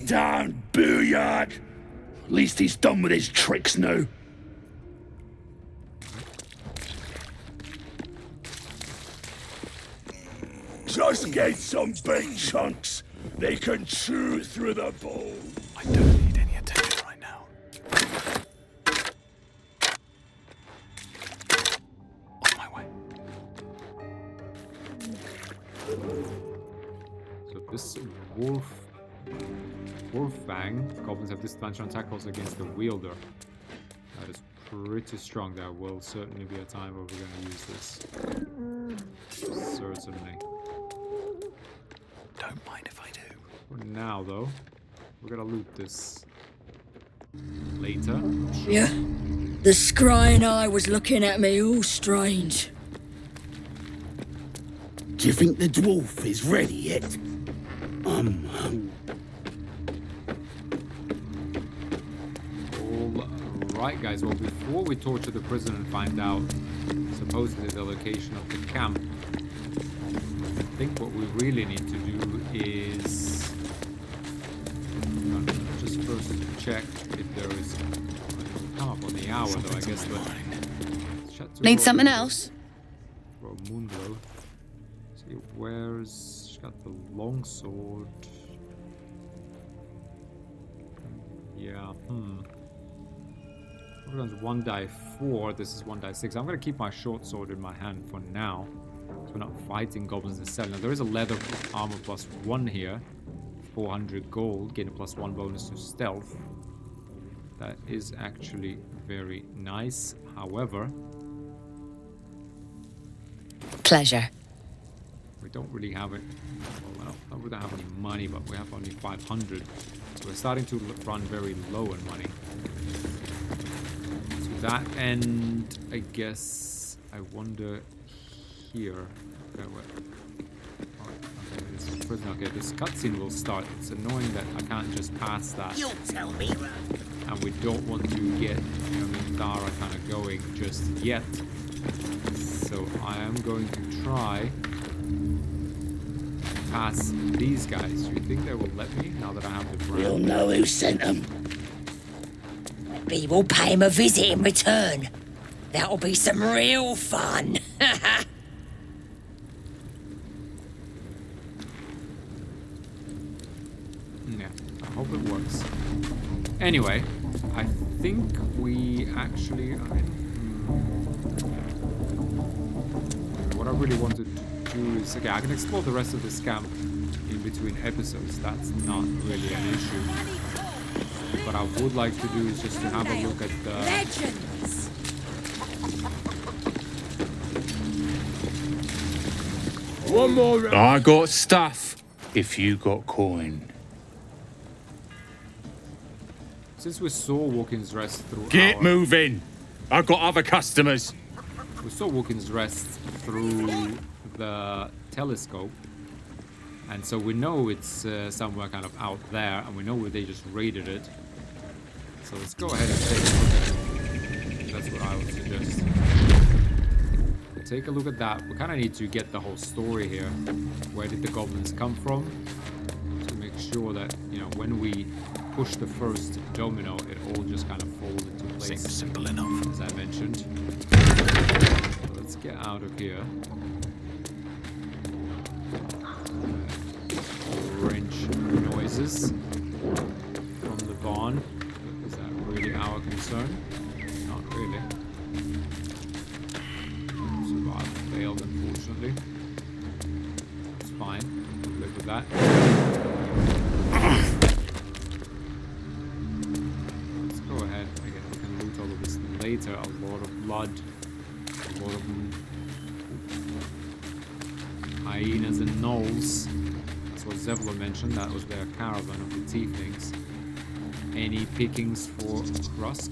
Down, Booyard! At least he's done with his tricks now. Just get some big chunks. They can chew through the bone. I don't need any attention right now. On my way. So this Wolfang, goblins have disadvantage on tackles against the wielder. That is pretty strong. There will certainly be a time where we're going to use this. Certainly. Don't mind if I do. For now, though, we're going to loot this later. Yeah. The scrying eye was looking at me all strange. Do you think the dwarf is ready yet? Alright, guys. Well, before we torture the prison and find out supposedly the location of the camp, I think what we really need to do is just first check if there is. It'll come up on the hour, though. I guess. Need something else? For a moonglow. See, where's she's got the long sword? Yeah. Everyone's 1 die 4. This is 1 die 6. I'm gonna keep my short sword in my hand for now. So we're not fighting goblins in cell. Now there is a leather armor +1 here. 400 gold, getting a +1 bonus to stealth. That is actually very nice. However, pleasure. We don't really have it. Well, we don't have any money, but we have only 500. So we're starting to run very low in money. To that end, I guess I wonder here. Okay, wait. Oh, okay, First, okay, this cutscene will start. It's annoying that I can't just pass that. You'll tell me, And we don't want to get Thara kind of going just yet. So I am going to try pass these guys. Do you think they will let me now that I have the brand? We'll know who sent them. We will pay him a visit in return. That'll be some real fun. Yeah, I hope it works. Anyway, I think we actually... what I really wanted to do is... Okay, I can explore the rest of this camp in between episodes. That's not really an issue. What I would like to do is just to have a look at the... Legends! One more round. I got stuff if you got coin. Since we saw Walking's Rest through Get moving! I've got other customers. We saw Walking's Rest through the telescope. And so we know it's somewhere kind of out there, and we know where they just raided it. So let's go ahead and take a look at it. That's what I would suggest. Take a look at that. We kind of need to get the whole story here. Where did the goblins come from? To make sure that, you know, when we push the first domino, it all just kind of falls into place. Seems simple enough. As I mentioned. So let's get out of here. Wrench noises from the barn. Is that really our concern? Not really. Survival failed, unfortunately. It's fine. We'll live with that. Let's go ahead. Again, we can loot all of this later. A lot of blood. A lot of hyenas and gnolls. What Zevlor mentioned, that was their caravan of the tieflings. Any pickings for Rusk?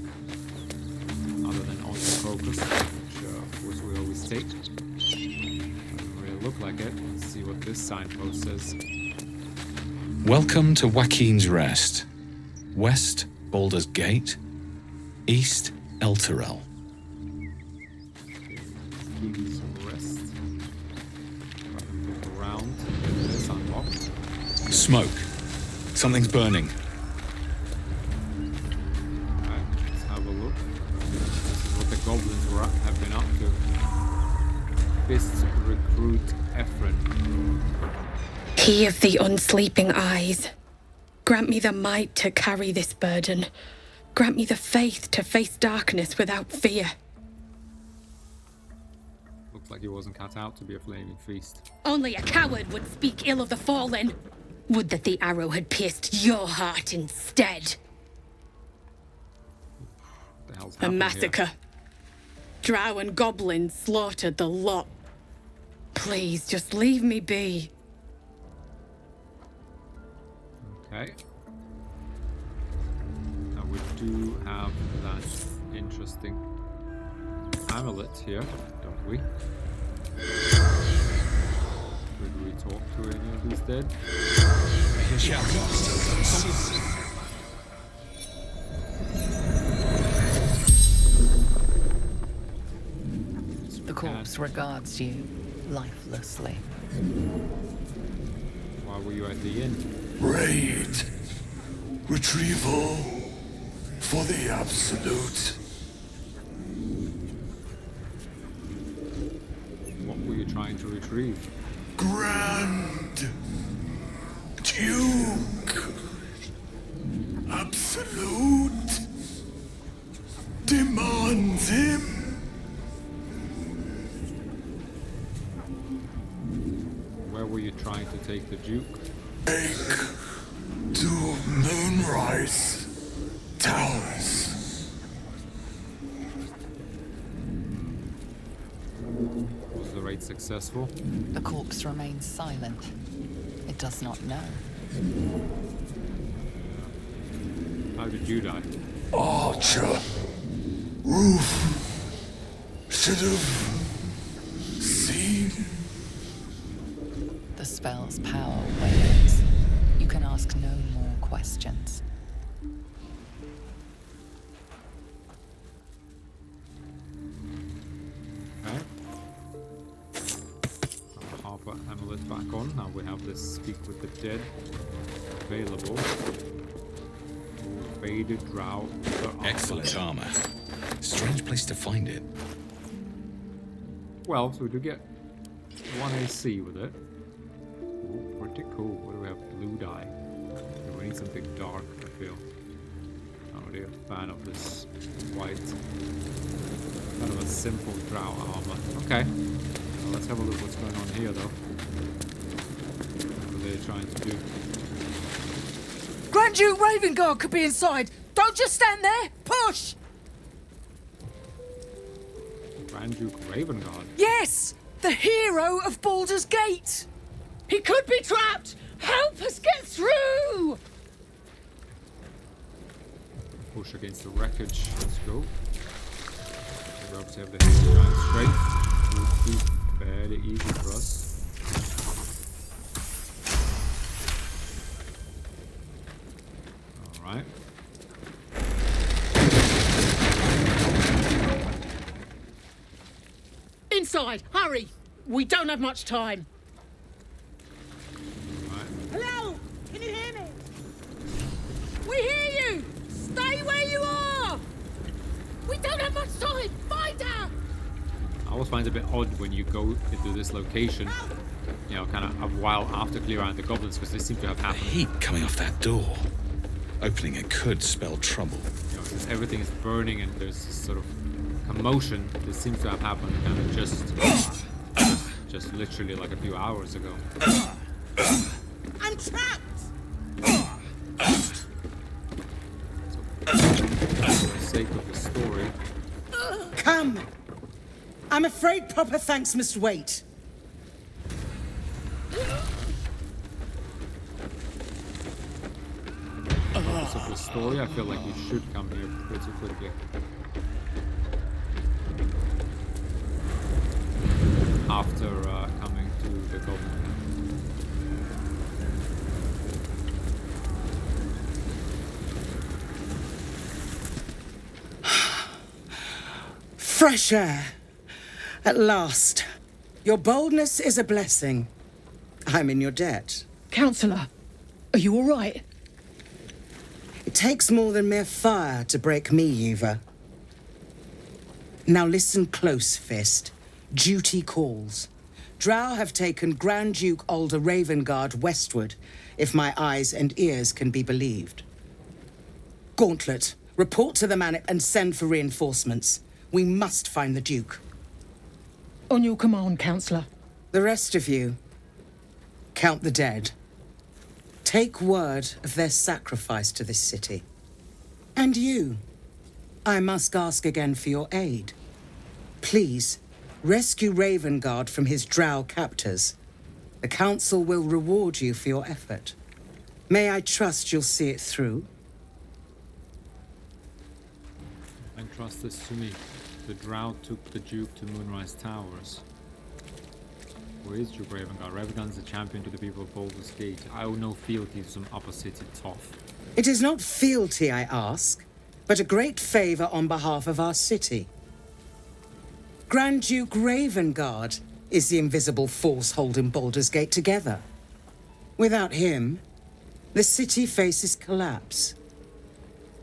Other than Crocus, which of course we always take. Doesn't really look like it. Let's see what this signpost says. Welcome to Joaquin's Rest. West, Baldur's Gate. East, Elturel. Joaquin's Rest. Look around. It's unlocked. Smoke. Something's burning. Alright, let's have a look. This is what the goblins have been up to. Fist recruit Ephron. He of the unsleeping eyes. Grant me the might to carry this burden. Grant me the faith to face darkness without fear. Looks like he wasn't cut out to be a flaming feast. Only a coward would speak ill of the fallen. Would that the arrow had pierced your heart instead. What the hell's A happening massacre. here? Drow and goblins slaughtered the lot. Please, just leave me be. Okay. Now we do have that interesting amulet here, don't we? Could we talk to any of these dead? The corpse regards you lifelessly. Why were you at the inn? Raid. Retrieval. For the absolute. What were you trying to retrieve? Grand. Duke. Absolute. Demands him. Where were you trying to take the Duke? Take to Moonrise Towers. Was the raid successful? The corpse remains silent. It does not know. How did you die? Archer. Roof. Should have seen. the spell's power wanes, you can ask no more questions. Okay. Harper amulet back on. Now we have this speak with the dead available. Faded drow. Excellent armor. Strange place to find it. Well, so we do get 1 AC with it. Ooh, pretty cool. What do we have? Blue dye. Okay, we need something dark, I feel. I'm not really a fan of this white. Kind of a simple drow armor. Okay. Well, let's have a look what's going on here, though. What are they trying to do? Grand Duke Ravengard could be inside. Don't just stand there. Push! Grand Duke Ravengard? Yes! The hero of Baldur's Gate! He could be trapped! Help us get through! Push against the wreckage. Let's go. We obviously have the giant strength. Would be fairly easy for us. Alright. Inside, hurry! We don't have much time. Hello? Can you hear me? We hear you! Stay where you are! We don't have much time! Find her! I always find it a bit odd when you go into this location, you know, kind of a while after clear out the goblins, because they seem to have happened. Heat coming off that door. Opening it could spell trouble. You know, since everything is burning and there's this sort of commotion, this seems to have happened kind of just literally like a few hours ago. I'm trapped! For the sake of the story. Come! I'm afraid proper thanks must wait. Purpose of the story, I feel like you should come here pretty quickly. After coming to the goblin. Fresh air. At last. Your boldness is a blessing. I'm in your debt. Counselor, are you all right? It takes more than mere fire to break me, Yuva. Now listen close, Fist. Duty calls. Drow have taken Grand Duke Alder Ravengard westward, if my eyes and ears can be believed. Gauntlet, report to the Manip and send for reinforcements. We must find the Duke. On your command, Counselor. The rest of you, count the dead. Take word of their sacrifice to this city. And you, I must ask again for your aid. Please, rescue Ravengard from his drow captors. The Council will reward you for your effort. May I trust you'll see it through? Entrust this to me. The drow took the Duke to Moonrise Towers. Where is Duke Ravengard? Ravengard's the champion to the people of Baldur's Gate. I owe no fealty to some upper city toff. It is not fealty I ask, but a great favor on behalf of our city. Grand Duke Ravengard is the invisible force holding Baldur's Gate together. Without him, the city faces collapse.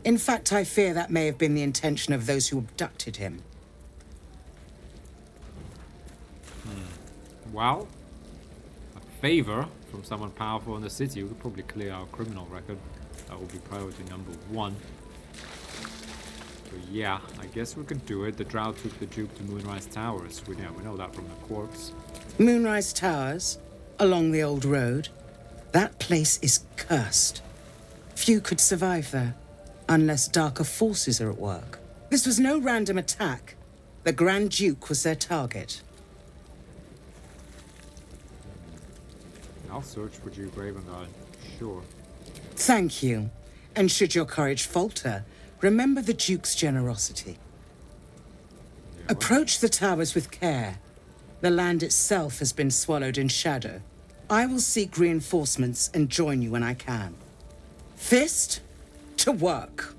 In fact, I fear that may have been the intention of those who abducted him. Well, a favor from someone powerful in the city would probably clear our criminal record. That would be priority number 1. So yeah, I guess we could do it. The drow took the Duke to Moonrise Towers. We know that from the corpse. Moonrise Towers, along the old road. That place is cursed. Few could survive there, unless darker forces are at work. This was no random attack. The Grand Duke was their target. I'll search for Duke Ravengard, sure. Thank you. And should your courage falter, remember the Duke's generosity. Approach the towers with care. The land itself has been swallowed in shadow. I will seek reinforcements and join you when I can. Fist to work.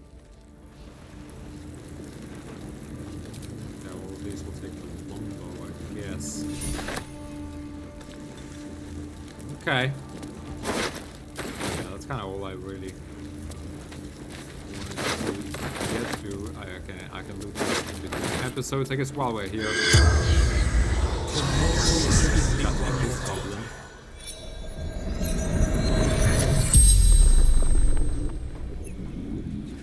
Yeah, all of these will take a long though, I guess. Okay. Yeah, that's kind of all I really wanted to get to. I can loot this in between episodes, I guess, while we're here. This goblin.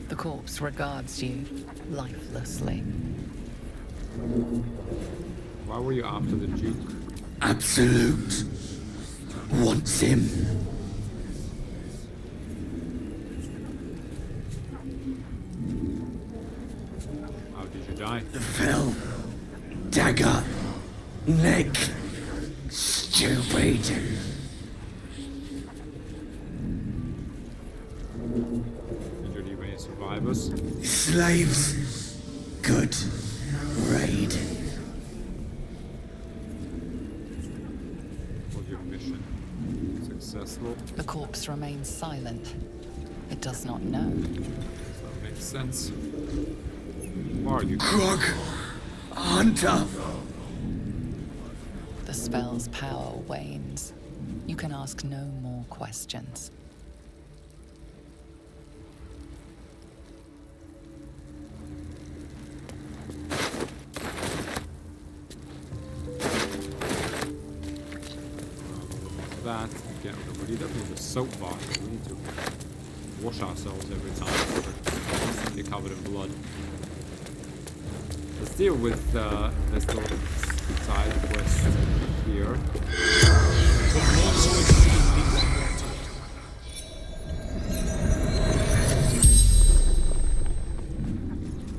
The corpse regards you lifelessly. Why were you after the Duke? Absolute wants him. How did you die? The fell. Dagger. Neck. Stupid. Did you leave any survivors? Slaves. Good. Raid. Was your mission successful? The corpse remains silent. It does not know. That makes sense. Who are you? Krog. Hunter. The spell's power wanes. You can ask no more questions. That again, we definitely need the soap bar. We need to wash ourselves every time. We're constantly covered in blood. Let's deal with this little side quest here.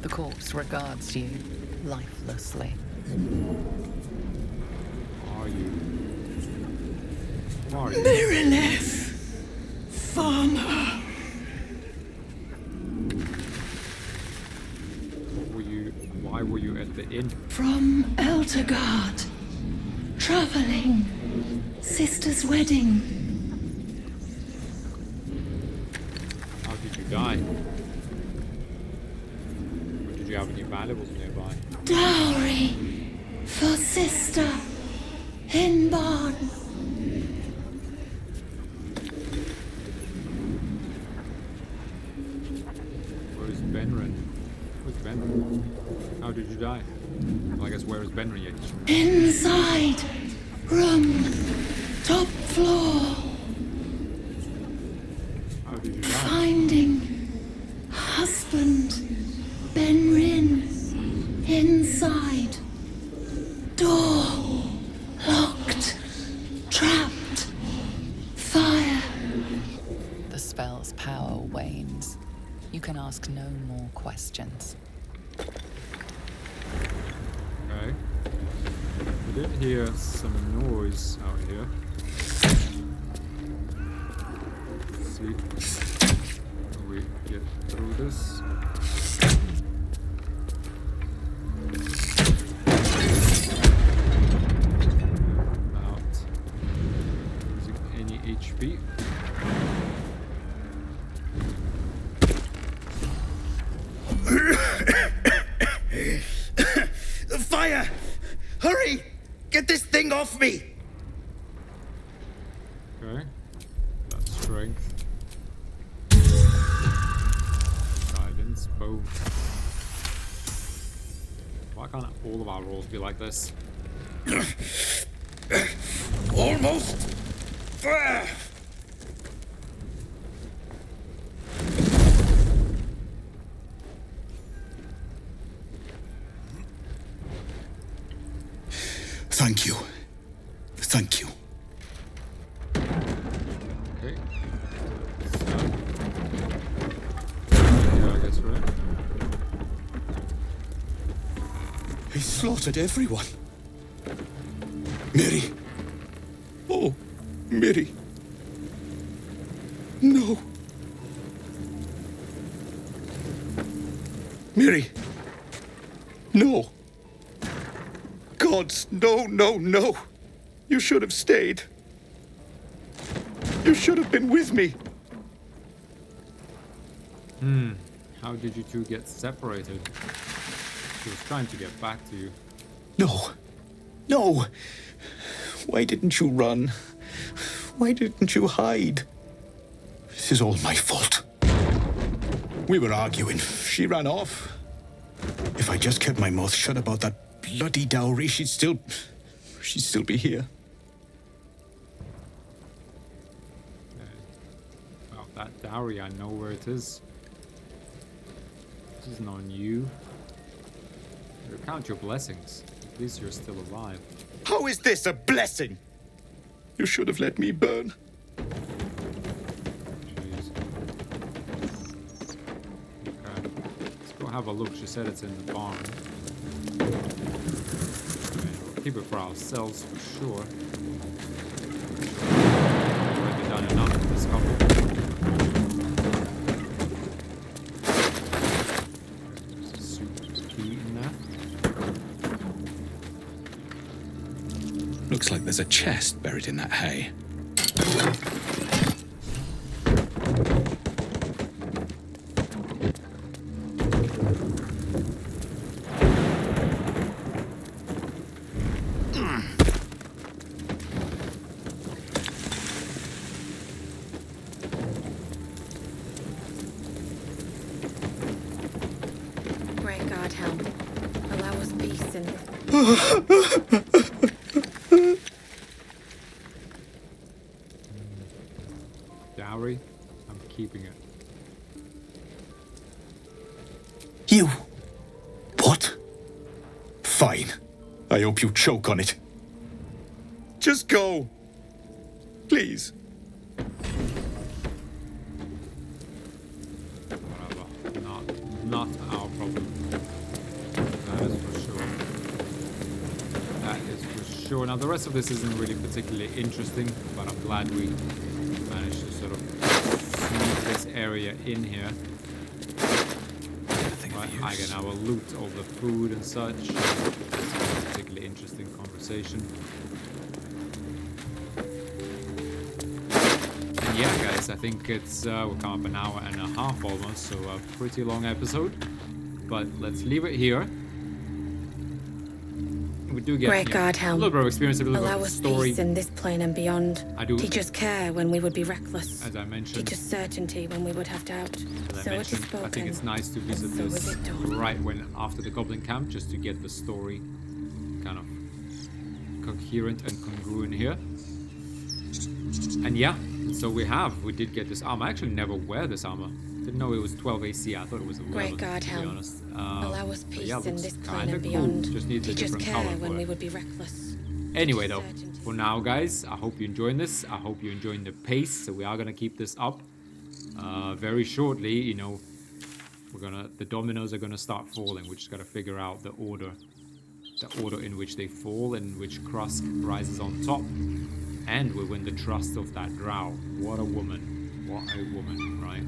The corpse regards you lifelessly. Who are you? Who are you? Merilith, farmer. Why were you at the inn? From Eltergard. Traveling. Sister's wedding. How did you die? Or did you have any valuables nearby? Dowry. For sister. In barn. Where's Benrin? Where's Benrin? How did you die? Well, I guess where is Benrin yet? Inside. Room. Top floor. How did you die? Finding. Husband. Benrin. Inside. Door. Locked. Trapped. Fire. The spell's power wanes. You can ask no more questions. Okay. We did hear some noise out here. Let's see. Can we get through this? Without using any HP. Fire! Hurry! Get this thing off me! Okay. That's strength. Guidance, bow. Why can't all of our rolls be like this? Almost. Thank you. Thank you. Okay. Yeah, I guess right. He slaughtered everyone. Mary. Oh, Mary. No. Mary. No. Gods, no, no, no. You should have stayed. You should have been with me. How did you two get separated? She was trying to get back to you. No. No. Why didn't you run? Why didn't you hide? This is all my fault. We were arguing. She ran off. If I just kept my mouth shut about that bloody dowry, she'd still be here. About that dowry, I know where it is. This isn't on you. Count your blessings. At least you're still alive. How is this a blessing? You should have let me burn. Jeez. Okay. Let's go have a look. She said it's in the barn. Okay, we'll keep it for ourselves for sure. Already done enough with this couple. Looks like there's a chest buried in that hay. Great God, help. Allow us peace and... Dowry? I'm keeping it. You? What? Fine. I hope you choke on it. Just go. Please. Whatever. Not our problem. That is for sure. That is for sure. Now the rest of this isn't really particularly interesting, but I'm glad we managed to sort of sneak this area in here. But again, I will loot all the food and such. This is a particularly interesting conversation. And yeah, guys, I think it's we'll come up an hour and a half almost, so a pretty long episode. But let's leave it here. We do get Great God, a help. little bit of experience, a little bit Allow of us story. peace in this plane and beyond. I do. Teach us care when we would be reckless. As I mentioned. Teach us certainty when we would have doubt. As So I it is mentioned, spoken. I think it's nice to visit So this is it done. right when after the Goblin Camp, just to get the story kind of coherent and congruent here. And yeah, so we did get this armor. I actually never wear this armor. Didn't know it was 12 AC. I thought it was 11. Great God, to be help. honest. Allow us But peace yeah, in looks this plane kinda and cool. beyond. Just needs a Teach us different care color when for we it. would be reckless. Anyway, though, for now, guys, I hope you're enjoying this. I hope you're enjoying the pace. So we are gonna keep this up. Very shortly, you know, the dominoes are gonna start falling. We just gotta figure out the order in which they fall and which Krusk rises on top. And we win the trust of that drow. What a woman. What a woman, right?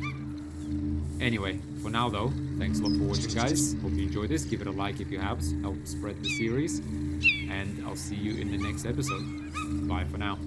Anyway, for now though, thanks a lot for watching, guys. Hope you enjoyed this. Give it a like if you have. Help spread the series. And I'll see you in the next episode. Bye for now.